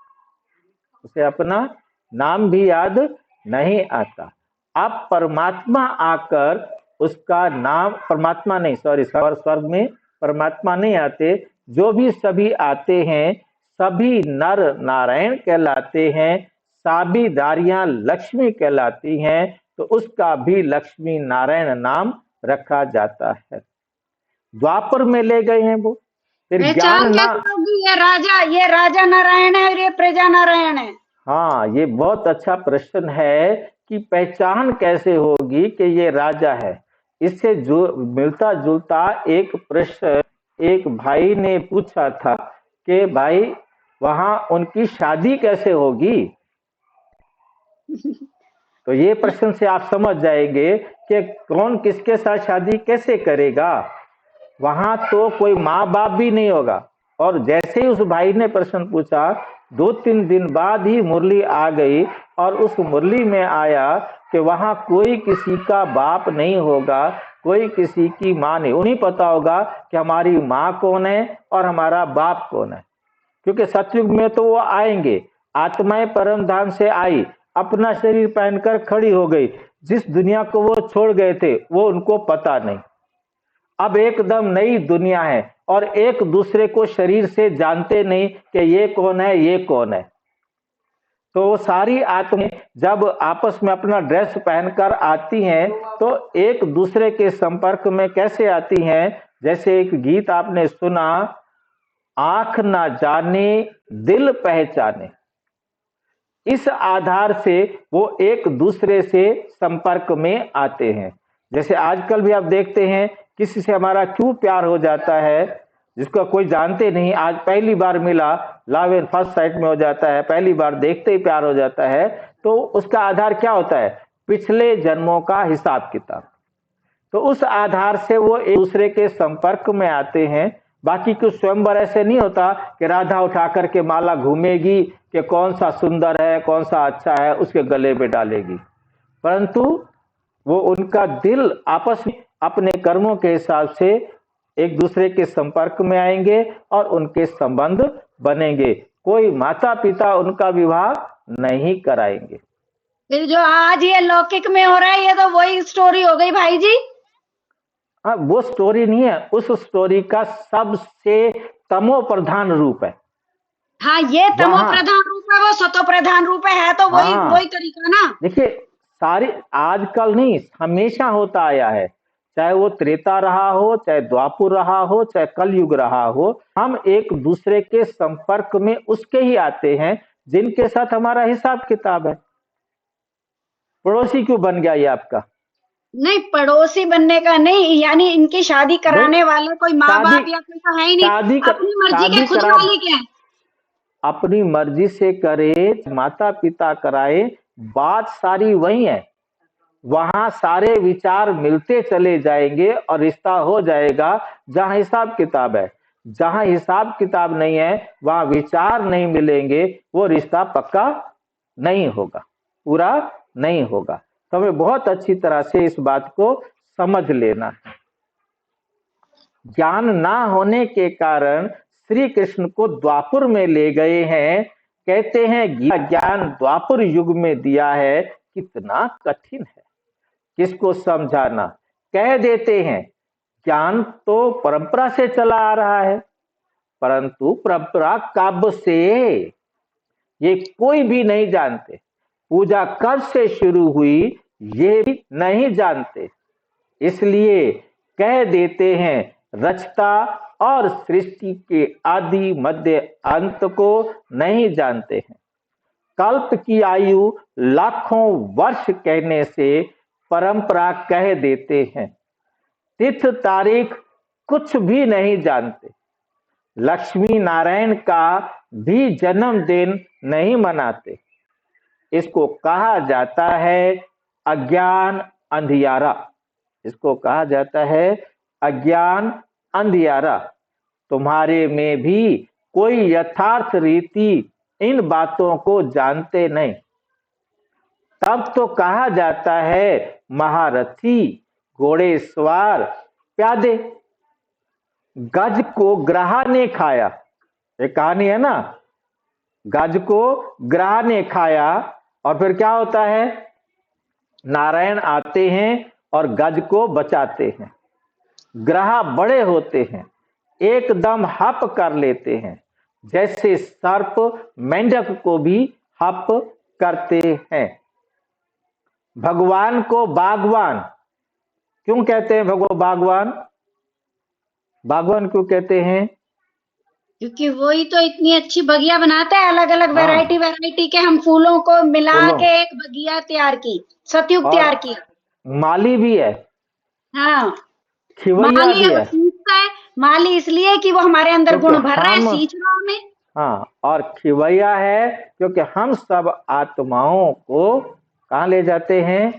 उसे अपना नाम भी याद नहीं आता। अब परमात्मा आकर उसका नाम, परमात्मा नहीं, सॉरी, स्वर्ग में परमात्मा नहीं आते, जो भी सभी आते हैं सभी नर नारायण कहलाते हैं, साबीदारियां लक्ष्मी कहलाती हैं, तो उसका भी लक्ष्मी नारायण नाम रखा जाता है। द्वापर में ले गए हैं वो, फिर पहचान ज्ञान ना, कैसे होगी? ये राजा नारायण है और ये प्रजा नारायण है। हाँ, ये बहुत अच्छा प्रश्न है कि पहचान कैसे होगी कि ये राजा है। इससे जो मिलता जुलता एक प्रश्न एक भाई ने पूछा था कि भाई वहां उनकी शादी कैसे होगी। तो ये प्रश्न से आप समझ जाएंगे कि कौन किसके साथ शादी कैसे करेगा। वहां तो कोई माँ बाप भी नहीं होगा। और जैसे ही उस भाई ने प्रश्न पूछा, 2-3 दिन बाद ही मुरली आ गई, और उस मुरली में आया कि वहां कोई किसी का बाप नहीं होगा, कोई किसी की माँ नहीं। उन्हें पता होगा कि हमारी माँ कौन है और हमारा बाप कौन है, क्योंकि सतयुग में तो वो आएंगे। आत्माएं परम धाम से आई, अपना शरीर पहनकर खड़ी हो गई, जिस दुनिया को वो छोड़ गए थे वो उनको पता नहीं। अब एकदम नई दुनिया है और एक दूसरे को शरीर से जानते नहीं कि ये कौन है ये कौन है। तो सारी आत्माएं जब आपस में अपना ड्रेस पहनकर आती हैं तो एक दूसरे के संपर्क में कैसे आती हैं? जैसे एक गीत आपने सुना, आंख ना जाने दिल पहचाने। इस आधार से वो एक दूसरे से संपर्क में आते हैं। जैसे आजकल भी आप देखते हैं किसी से हमारा क्यों प्यार हो जाता है, जिसको कोई जानते नहीं, आज पहली बार मिला, लव एट फर्स्ट साइट में हो जाता है, पहली बार देखते ही प्यार हो जाता है। तो उसका आधार क्या होता है? पिछले जन्मों का हिसाब किताब। तो उस आधार से वो एक दूसरे के संपर्क में आते हैं। बाकी कुछ स्वयंवर ऐसे नहीं होता कि राधा उठा करके माला घूमेगी कि कौन सा सुंदर है कौन सा अच्छा है उसके गले में डालेगी, परंतु वो उनका दिल आपस में अपने कर्मों के हिसाब से एक दूसरे के संपर्क में आएंगे और उनके संबंध बनेंगे। कोई माता पिता उनका विवाह नहीं कराएंगे। फिर जो आज ये लौकिक में हो रहा है ये तो वही स्टोरी हो गई भाई जी। हाँ, वो स्टोरी नहीं है, उस स्टोरी का सबसे तमो प्रधान रूप है। हाँ, ये तमो वहां, प्रधान रूप है, वो सतो प्रधान रूप है तो वही हाँ, वही तरीका ना। देखिए, सारी आजकल नहीं, हमेशा होता आया है, चाहे वो त्रेता रहा हो, चाहे द्वापुर रहा हो, चाहे कलयुग रहा हो, हम एक दूसरे के संपर्क में उसके ही आते हैं जिनके साथ हमारा हिसाब किताब है। पड़ोसी क्यों बन गया ये आपका? नहीं, पड़ोसी बनने का नहीं, यानी इनकी शादी भाई, कराने वाला कोई माँ शादी बाप या कोई तो है ही नहीं, अपनी मर्जी के शादी खुद करा, वाले के हैं। अपनी मर्जी से करे, माता पिता कराए, बात सारी वही है। वहां सारे विचार मिलते चले जाएंगे और रिश्ता हो जाएगा जहां हिसाब किताब है। जहां हिसाब किताब नहीं है वहां विचार नहीं मिलेंगे, वो रिश्ता पक्का नहीं होगा, पूरा नहीं होगा। तो हमें बहुत अच्छी तरह से इस बात को समझ लेना है। ज्ञान ना होने के कारण श्री कृष्ण को द्वापुर में ले गए हैं। कहते हैं ज्ञान द्वापुर युग में दिया है, कितना कठिन है किसको समझाना। कह देते हैं ज्ञान तो परंपरा से चला आ रहा है, परंतु परंपरा कब से ये कोई भी नहीं जानते। पूजा कब से शुरू हुई ये भी नहीं जानते, इसलिए कह देते हैं रचता और सृष्टि के आदि मध्य अंत को नहीं जानते हैं। कल्प की आयु लाखों वर्ष कहने से परंपरा कह देते हैं। तिथ तारीख कुछ भी नहीं जानते। लक्ष्मी नारायण का भी जन्मदिन नहीं मनाते। इसको कहा जाता है अज्ञान अंधियारा। इसको कहा जाता है अज्ञान अंधियारा। तुम्हारे में भी कोई यथार्थ रीति इन बातों को जानते नहीं। तब तो कहा जाता है महारथी, घोड़े सवार, प्यादे। गज को ग्राह ने खाया, एक कहानी है ना, गज को ग्राह ने खाया और फिर क्या होता है, नारायण आते हैं और गज को बचाते हैं। ग्राह बड़े होते हैं, एकदम हप कर लेते हैं, जैसे सर्प मेंढक को भी हप करते हैं। भगवान को बागवान क्यों कहते हैं? बागवान क्यों कहते हैं? क्योंकि वही तो इतनी अच्छी बगिया बनाता है, अलग अलग वैरायटी के हम फूलों को मिला के एक बगिया तैयार की, सतयुग तैयार की। माली भी है। हाँ, खिवैया भी है। माली इसलिए कि वो हमारे अंदर गुण भर रहा है, सींच रहा हमें। हाँ, और खिवैया है क्योंकि हम सब आत्माओं को कहाँ ले जाते हैं?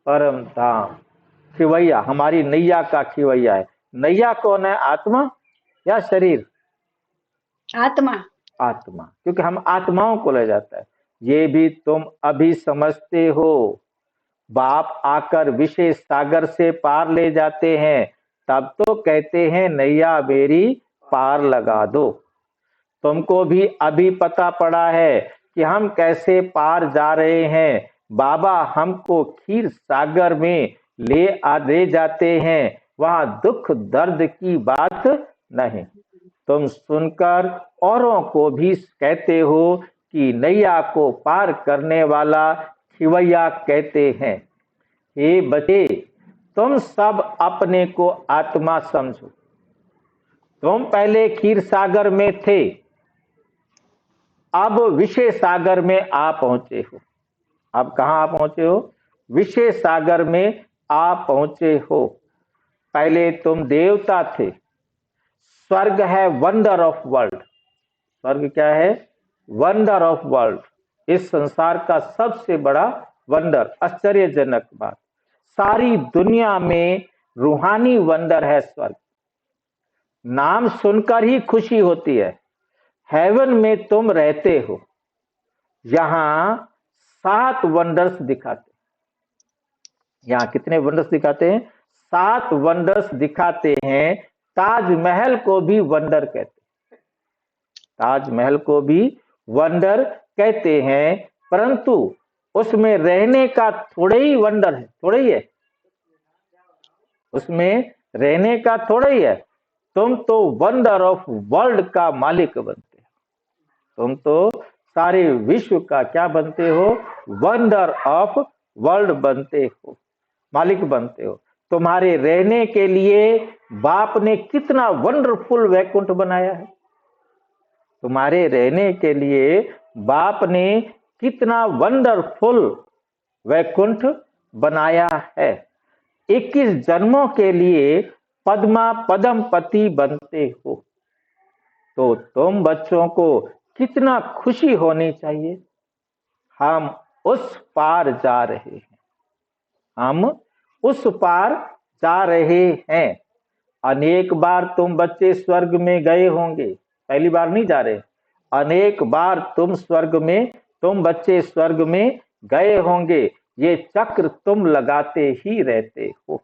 परम धाम। खिवैया हमारी नैया का खिवैया है। नैया कौन है? आत्मा या शरीर? आत्मा। आत्मा, क्योंकि हम आत्माओं को ले जाता है। ये भी तुम अभी समझते हो। बाप आकर विशेष सागर से पार ले जाते हैं, तब तो कहते हैं नैया मेरी पार लगा दो। तुमको भी अभी पता पड़ा है कि हम कैसे पार जा रहे हैं। बाबा हमको क्षीर सागर में ले जाते हैं, वहां दुख दर्द की बात नहीं। तुम सुनकर औरों को भी कहते हो कि नैया को पार करने वाला खिवैया कहते हैं। हे बच्चे, तुम सब अपने को आत्मा समझो। तुम पहले क्षीर सागर में थे, अब विषय सागर में आ पहुंचे हो। अब कहां आ पहुंचे हो? विषय सागर में आ पहुंचे हो। पहले तुम देवता थे। स्वर्ग है वंडर ऑफ वर्ल्ड। स्वर्ग क्या है? Wonder of world. इस संसार का सबसे बड़ा वंडर, आश्चर्यजनक बात। सारी दुनिया में रूहानी वंडर है स्वर्ग। नाम सुनकर ही खुशी होती है। हेवन में तुम रहते हो। यहां 7 वंडर्स दिखाते। यहां कितने वंडर्स दिखाते हैं? 7 वंडर्स दिखाते हैं। ताजमहल को भी वंडर कहते हैं। ताजमहल को भी वंडर कहते हैं, परंतु उसमें रहने का थोड़े ही वंडर है, थोड़े ही है। उसमें रहने का थोड़ा ही है। तुम तो वंडर ऑफ वर्ल्ड का मालिक बनते हो। तुम तो सारे विश्व का क्या बनते हो? वंडर ऑफ वर्ल्ड बनते हो, मालिक बनते हो। तुम्हारे रहने के लिए बाप ने कितना वंडरफुल वैकुंठ बनाया है। तुम्हारे रहने के लिए बाप ने कितना वंडरफुल वैकुंठ बनाया है। 21 जन्मों के लिए पद्मा पद्मपति बनते हो। तो तुम बच्चों को कितना खुशी होनी चाहिए। हम उस पार जा रहे हैं। हम उस पार जा रहे हैं। अनेक बार तुम बच्चे स्वर्ग में गए होंगे, पहली बार नहीं जा रहे। अनेक बार तुम बच्चे स्वर्ग में गए होंगे। ये चक्र तुम लगाते ही रहते हो।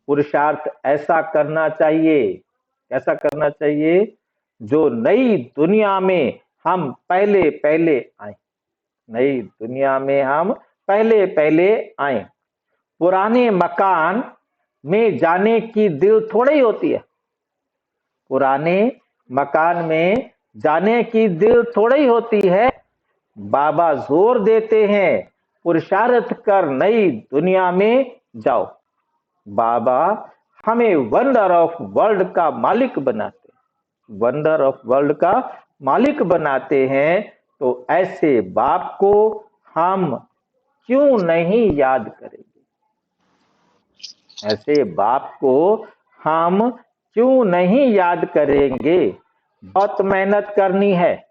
पुरुषार्थ ऐसा करना चाहिए, ऐसा करना चाहिए जो नई दुनिया में हम पहले पहले आए। नई दुनिया में हम पहले पहले आए। पुराने मकान में जाने की दिल थोड़ी होती है। पुराने मकान में जाने की दिल थोड़ी होती है। बाबा जोर देते हैं पुरुषार्थ कर नई दुनिया में जाओ। बाबा हमें वंडर ऑफ वर्ल्ड का मालिक बनाते, वंडर ऑफ वर्ल्ड का मालिक बनाते हैं, तो ऐसे बाप को हम क्यों नहीं याद करेंगे? ऐसे बाप को हम क्यों नहीं याद करेंगे? बहुत मेहनत करनी है,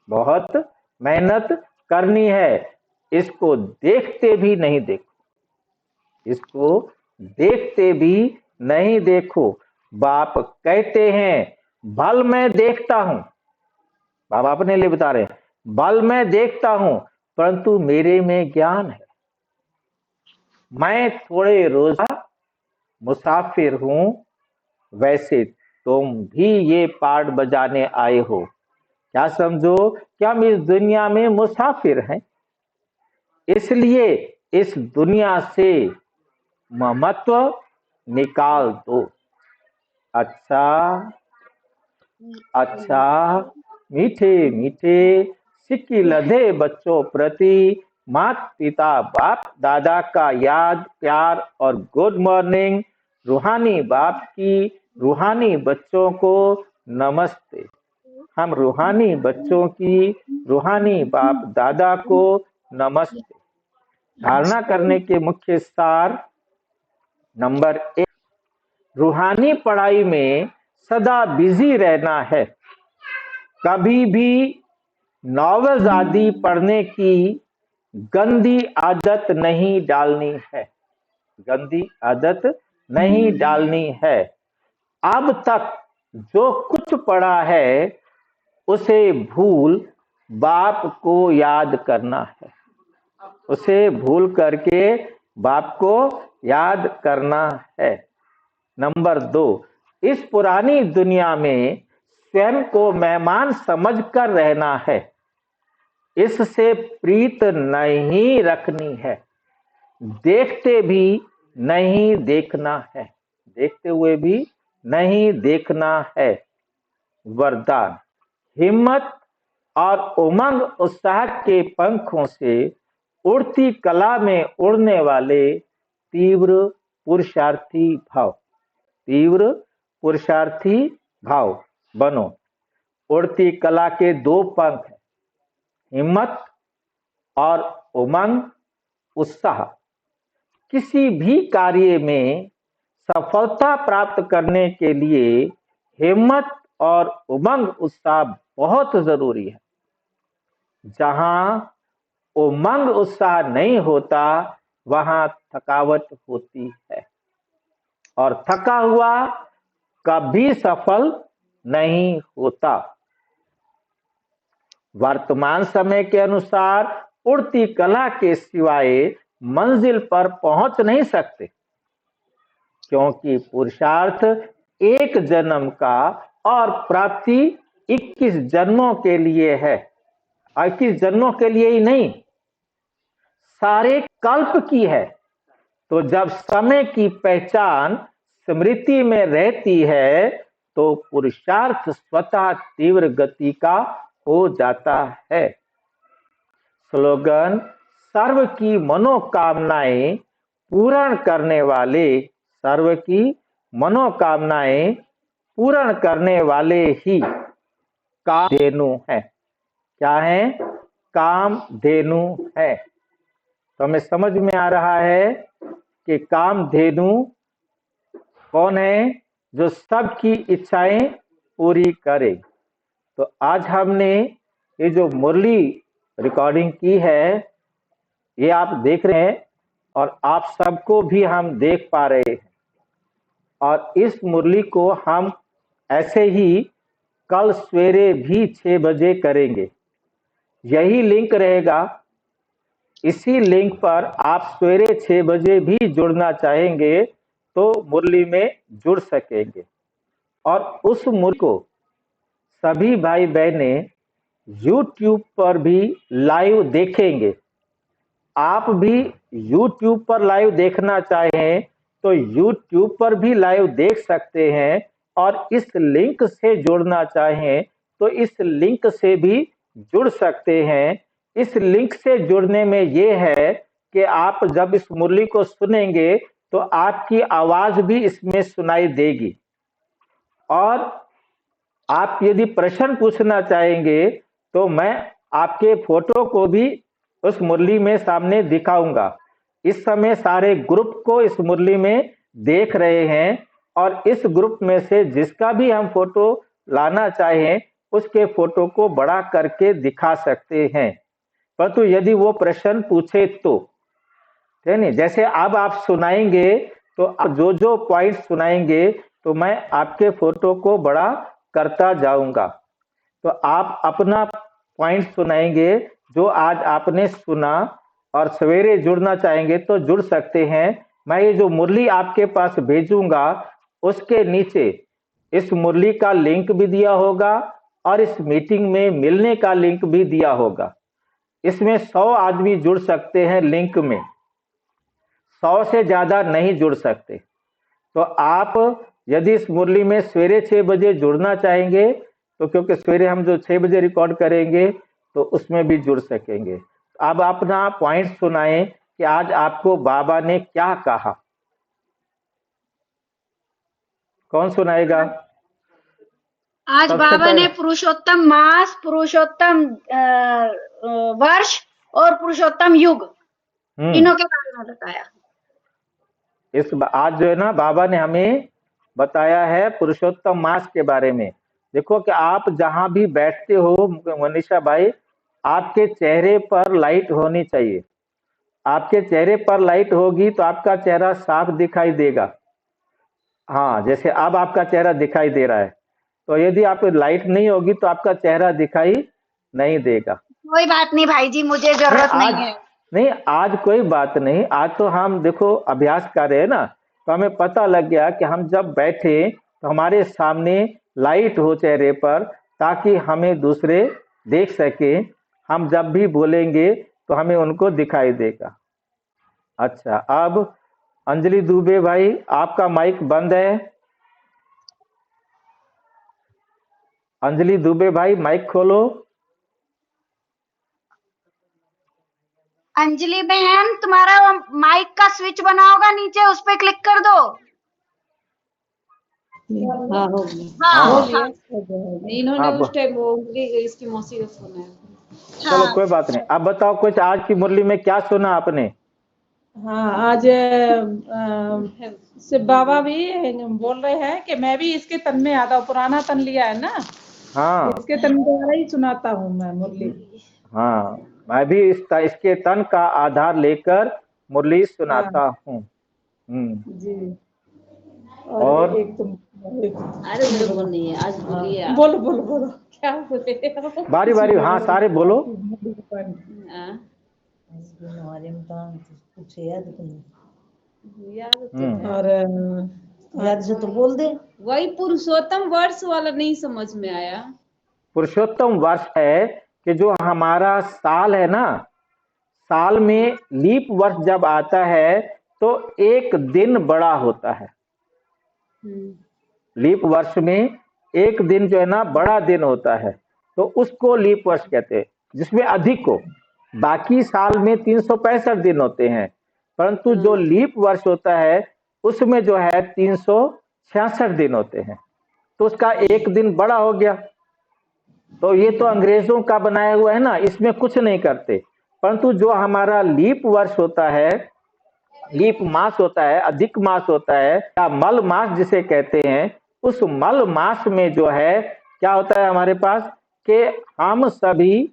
बहुत मेहनत करनी है। इसको देखते भी नहीं देखो, इसको देखते भी नहीं देखो। बाप कहते हैं बल मैं देखता हूं, बाबा अपने लिए बता रहे हैं, बल मैं देखता हूं परंतु मेरे में ज्ञान है। मैं थोड़े रोजा मुसाफिर हूं, वैसे तुम भी ये पार्ट बजाने आए हो। क्या समझो कि हम इस दुनिया में मुसाफिर हैं, इसलिए इस दुनिया से ममत्व निकाल दो। अच्छा अच्छा मीठे मीठे सिक्की लधे बच्चों प्रति माता पिता बाप दादा का याद प्यार और गुड मॉर्निंग। रूहानी बाप की रूहानी बच्चों को नमस्ते। हम रूहानी बच्चों की रूहानी बाप दादा को नमस्ते। धारणा करने के मुख्य सार नंबर 1, रूहानी पढ़ाई में सदा बिजी रहना है। कभी भी नॉवेल्स आदि पढ़ने की गंदी आदत नहीं डालनी है, गंदी आदत नहीं डालनी है। अब तक जो कुछ पढ़ा है उसे भूल बाप को याद करना है, उसे भूल करके बाप को याद करना है। नंबर 2, इस पुरानी दुनिया में स्वयं को मेहमान समझकर रहना है, इससे प्रीत नहीं रखनी है, देखते भी नहीं देखना है, देखते हुए भी नहीं देखना है। वरदान, हिम्मत और उमंग उत्साह के पंखों से उड़ती कला में उड़ने वाले तीव्र पुरुषार्थी भाव, तीव्र पुरुषार्थी भाव बनो। उड़ती कला के 2 पंख हैं, हिम्मत और उमंग उत्साह। किसी भी कार्य में सफलता प्राप्त करने के लिए हिम्मत और उमंग उत्साह बहुत जरूरी है। जहां उमंग उत्साह नहीं होता वहां थकावट होती है, और थका हुआ कभी सफल नहीं होता। वर्तमान समय के अनुसार उड़ती कला के सिवाय मंजिल पर पहुंच नहीं सकते, क्योंकि पुरुषार्थ एक जन्म का और प्राप्ति 21 जन्मों के लिए है। 21 जन्मों के लिए ही नहीं, सारे कल्प की है। तो जब समय की पहचान स्मृति में रहती है तो पुरुषार्थ स्वतः तीव्र गति का हो जाता है। स्लोगन, सर्व की मनोकामनाएं पूर्ण करने वाले, सर्व की मनोकामनाएं पूर्ण करने वाले ही कामधेनु हैं। क्या है? कामधेनु है। तो हमें समझ में आ रहा है कि कामधेनु कौन है? जो सबकी इच्छाएं पूरी करे। तो आज हमने ये जो मुरली रिकॉर्डिंग की है, ये आप देख रहे हैं और आप सबको भी हम देख पा रहे हैं। और इस मुरली को हम ऐसे ही कल सवेरे भी 6 बजे करेंगे। यही लिंक रहेगा, इसी लिंक पर आप सवेरे 6 बजे भी जुड़ना चाहेंगे तो मुरली में जुड़ सकेंगे। और उस मुरली को सभी भाई बहने YouTube पर भी लाइव देखेंगे। आप भी YouTube पर लाइव देखना चाहें तो YouTube पर भी लाइव देख सकते हैं, और इस लिंक से जुड़ना चाहें तो इस लिंक से भी जुड़ सकते हैं। इस लिंक से जुड़ने में यह है कि आप जब इस मुरली को सुनेंगे तो आपकी आवाज भी इसमें सुनाई देगी। और आप यदि प्रश्न पूछना चाहेंगे तो मैं आपके फोटो को भी उस मुरली में सामने दिखाऊंगा। इस समय सारे ग्रुप को इस मुरली में देख रहे हैं और इस ग्रुप में से जिसका भी हम फोटो लाना चाहें उसके फोटो को बड़ा करके दिखा सकते हैं, परंतु यदि वो प्रश्न पूछे तो, है नहीं। जैसे अब आप सुनाएंगे तो जो जो पॉइंट सुनाएंगे तो मैं आपके फोटो को बड़ा करता जाऊंगा। तो आप अपना पॉइंट सुनाएंगे जो आज आपने सुना, और सवेरे जुड़ना चाहेंगे तो जुड़ सकते हैं। मैं ये जो मुरली आपके पास भेजूंगा उसके नीचे इस मुरली का लिंक भी दिया होगा और इस मीटिंग में मिलने का लिंक भी दिया होगा। इसमें 100 आदमी जुड़ सकते हैं लिंक में, 100 से ज्यादा नहीं जुड़ सकते। तो आप यदि इस मुरली में सवेरे 6 बजे जुड़ना चाहेंगे तो, क्योंकि सवेरे हम जो 6 बजे रिकॉर्ड करेंगे तो उसमें भी जुड़ सकेंगे। अब अपना पॉइंट सुनाएं कि आज आपको बाबा ने क्या कहा। कौन सुनाएगा? आज बाबा ने पुरुषोत्तम मास, पुरुषोत्तम वर्ष और पुरुषोत्तम युग तीनों के बारे में बताया। आज जो है ना बाबा ने हमें बताया है पुरुषोत्तम मास के बारे में। देखो कि आप जहां भी बैठते हो मनीषा भाई, आपके चेहरे पर लाइट होनी चाहिए। आपके चेहरे पर लाइट होगी तो आपका चेहरा साफ दिखाई देगा। हाँ, जैसे अब आपका चेहरा दिखाई दे रहा है। तो यदि आप लाइट नहीं होगी तो आपका चेहरा दिखाई नहीं देगा। कोई बात नहीं भाई जी, मुझे जरूरत नहीं है। नहीं, आज कोई बात नहीं। आज तो हम देखो अभ्यास कर रहे हैं ना, तो हमें पता लग गया कि हम जब बैठे तो हमारे सामने लाइट हो चेहरे पर, ताकि हमें दूसरे देख सके। हम जब भी बोलेंगे तो हमें उनको दिखाई देगा। अच्छा, अब अंजलि दुबे भाई आपका माइक बंद है। अंजलि दुबे भाई माइक खोलो। अंजलि बहन, तुम्हारा माइक का स्विच बना होगा नीचे, उस पर क्लिक कर दो। हाँ हो गया। हाँ। इन्होंने उस टाइम वो इसकी मौसी का फोन है। चलो कोई बात नहीं। अब बताओ कुछ आज की मुरली में क्या सुना आपने? हाँ, आज शिव बाबा भी बोल रहे हैं कि मैं भी इसके तन में आता हूँ। पुराना तन लिया है ना, हाँ, इसके तन द्वारा ही सुनाता हूँ मैं मुरली। हाँ, मैं भी इसके तन का आधार लेकर मुरली सुनाता हूँ। जी। और एक तुम अरे मेरे को नहीं है आज, बोलिए। बोलो बोलो बोलो, क्या बोले? बारी बारी, हाँ सारे बोलो। हमारे में कुछ याद और याद से तो बोल दे। वही पुरुषोत्तम वर्ष वाला नहीं समझ में आया। पुरुषोत्तम वर्ष है कि जो हमारा साल है ना, साल में लीप वर्ष जब आता है तो एक दिन बड़ा होता है। लीप वर्ष में एक दिन जो है ना बड़ा दिन होता है, तो उसको लीप वर्ष कहते हैं, जिसमें अधिक हो। बाकी साल में 365 दिन होते हैं, परंतु जो लीप वर्ष होता है उसमें जो है 366 दिन होते हैं, तो उसका एक दिन बड़ा हो गया। तो ये तो अंग्रेजों का बनाया हुआ है ना, इसमें कुछ नहीं करते। परंतु जो हमारा लीप वर्ष होता है, लीप मास होता है, अधिक मास होता है या मल मास जिसे कहते हैं, उस मल मास में जो है क्या होता है हमारे पास कि हम सभी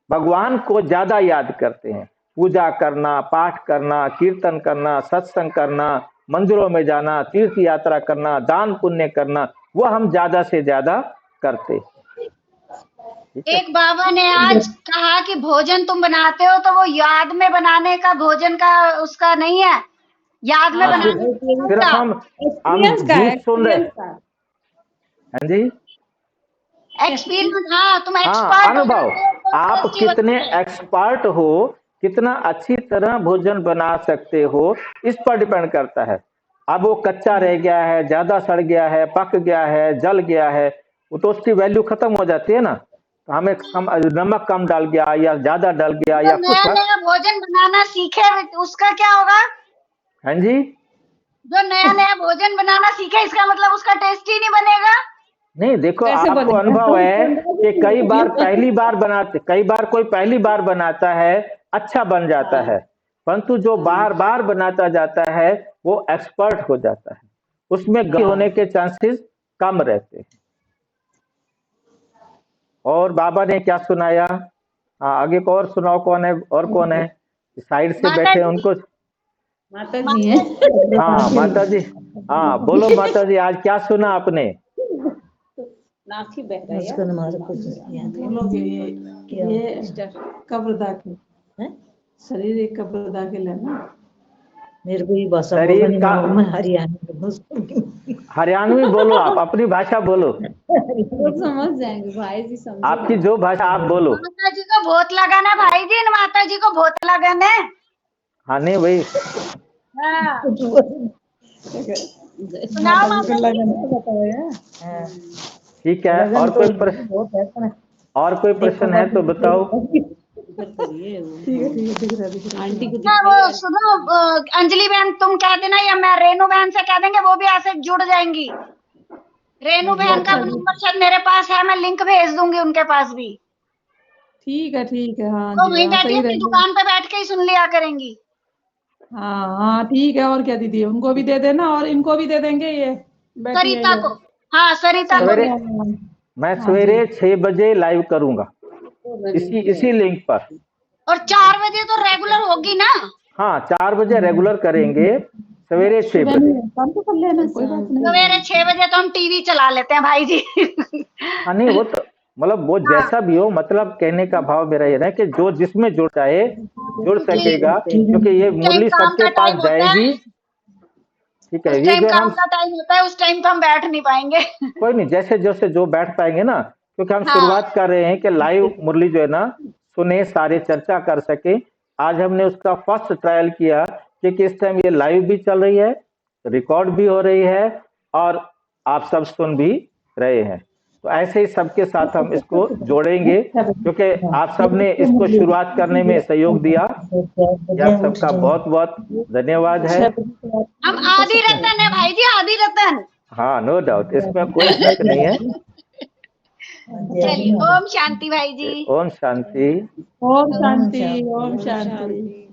भगवान को ज्यादा याद करते हैं। पूजा करना, पाठ करना, कीर्तन करना, सत्संग करना, मंदिरों में जाना, तीर्थ यात्रा करना, दान पुण्य करना, वो हम ज्यादा से ज्यादा करते। एक बाबा ने आज कहा कि भोजन तुम बनाते हो तो वो याद में बनाने का, भोजन का उसका नहीं है, याद में बनाने सिर्फ हम गीत सुन रहे। हाँ जी, एक्सपीरियंस। हाँ, तुम एक्सपर्ट अनुभव। आप कितने एक्सपर्ट हो, कितना अच्छी तरह भोजन बना सकते हो, इस पर डिपेंड करता है। अब वो कच्चा रह गया है, ज्यादा सड़ गया है, पक गया है, जल गया है, वो तो उसकी वैल्यू खत्म हो जाती है ना। तो हमें नमक कम डाल गया या ज्यादा डाल गया या कुछ। नया भोजन बनाना सीखे उसका क्या होगा? हाँ जी, जो नया नया भोजन बनाना सीखे इसका मतलब उसका टेस्ट ही नहीं बनेगा। नहीं देखो, कैसे आपको बनेगा? अनुभव है कि कई बार कोई पहली बार बनाता है, अच्छा बन जाता है, परंतु जो बार बार बनाता जाता है वो एक्सपर्ट हो जाता है, उसमें गलती होने के चांसेस कम रहते हैं। और बाबा ने क्या सुनाया? हाँ, आगे को और सुनाओ, कौन है और कौन है साइड से माता बैठे जी। उनको? माता जी है। हाँ माता जी, हाँ बोलो माता जी, आज क्या सुना आपने? नाक ही बह रहा है उसको यार। हमारे कुछ याद बोलोगे क्या? ये कब्र दाखिल है? शरीर एक कब्र दाखिल है ना। मेरे को ये भाषा शरीर बोलना नहीं का मालूम, मैं हरियाणवी हरियाणवी बोलो, आप अपनी भाषा बोलो, वो समझ जाएंगे भाई जी, समझे आपकी जो भाषा आप बोलो। माता जी को भूत लगन है भाई जी, माता जी को भूत लगन है। हाँ नहीं वही, हाँ, सुनाओ माता जी को माता जी। लगन है बताया। हाँ, ठीक है। लगन और तो कोई प्रश्न, बहुत है पर और कोई देखो प्रश्न है तो बताओ। इधर करिए वो। ठीक है दिख रहा आंटी को हाँ, वो दिखाइए। सुनो, अंजलि बहन तुम कह देना या मैं रेनू बहन से कह देंगे, वो भी ऐसे जुड़ जाएंगी। रेनू बहन का अच्छा नंबर शायद मेरे पास है, मैं लिंक भेज दूंगी उनके पास भी। ठीक है हाँ वो जी, वहीं हाँ बैठी सही अपनी रहेगा। दुकान पे बैठ के ही सुन लिया करेंगी। हाँ ठीक है, और क्या दीदी, उनको भी दे देना और इनको भी दे देंगे, ये बैठी है सरिता जो को, हाँ सरिता को सवेरे, भी। मैं हाँ जी। सवेरे 6 बजे लाइव करूंगा इसी लिंक पर। और 4 बजे तो रेगुलर होगी ना। हाँ 4 बजे रेगुलर करेंगे, सवेरे 6 सुबह बजे। में काम तो कर लेना, कोई बात नहीं। सवेरे 6 बजे तो हम टीवी चला लेते हैं भाई जी। हाँ नहीं वो तो मतलब वो हाँ जैसा भी हो, मतलब कहने का भाव मेरा ये है कि जो जिसमें जुड़ चाहे जुड़ क्योंकि सकेगा, क्योंकि ये उस टाइम मुरली काम सबके का पास टाइम होता है, जाएगी। ठीक है, उस ये टाइम जो काम हम का टाइम होता है, उस टाइम तो हम बैठ नहीं पाएंगे। कोई नहीं, जैसे जैसे जो बैठ पाएंगे ना, क्योंकि हम हाँ शुरुआत कर रहे हैं कि लाइव मुरली जो है ना सुने, सारे चर्चा कर सके। आज हमने उसका फर्स्ट ट्रायल किया, क्योंकि इस टाइम ये लाइव भी चल रही है, रिकॉर्ड भी हो रही है, और आप सब सुन भी रहे हैं। तो ऐसे ही सबके साथ हम इसको जोड़ेंगे, क्योंकि आप सबने इसको शुरुआत करने में सहयोग दिया। ये आप सबका बहुत बहुत धन्यवाद है। हम आदि रतन है भाई जी, आदि रतन। हाँ नो डाउट, इसमें कोई शक नहीं है। चलिए, ओम शांति भाई जी। ओम शांति। ओम शांति, ओम शांति।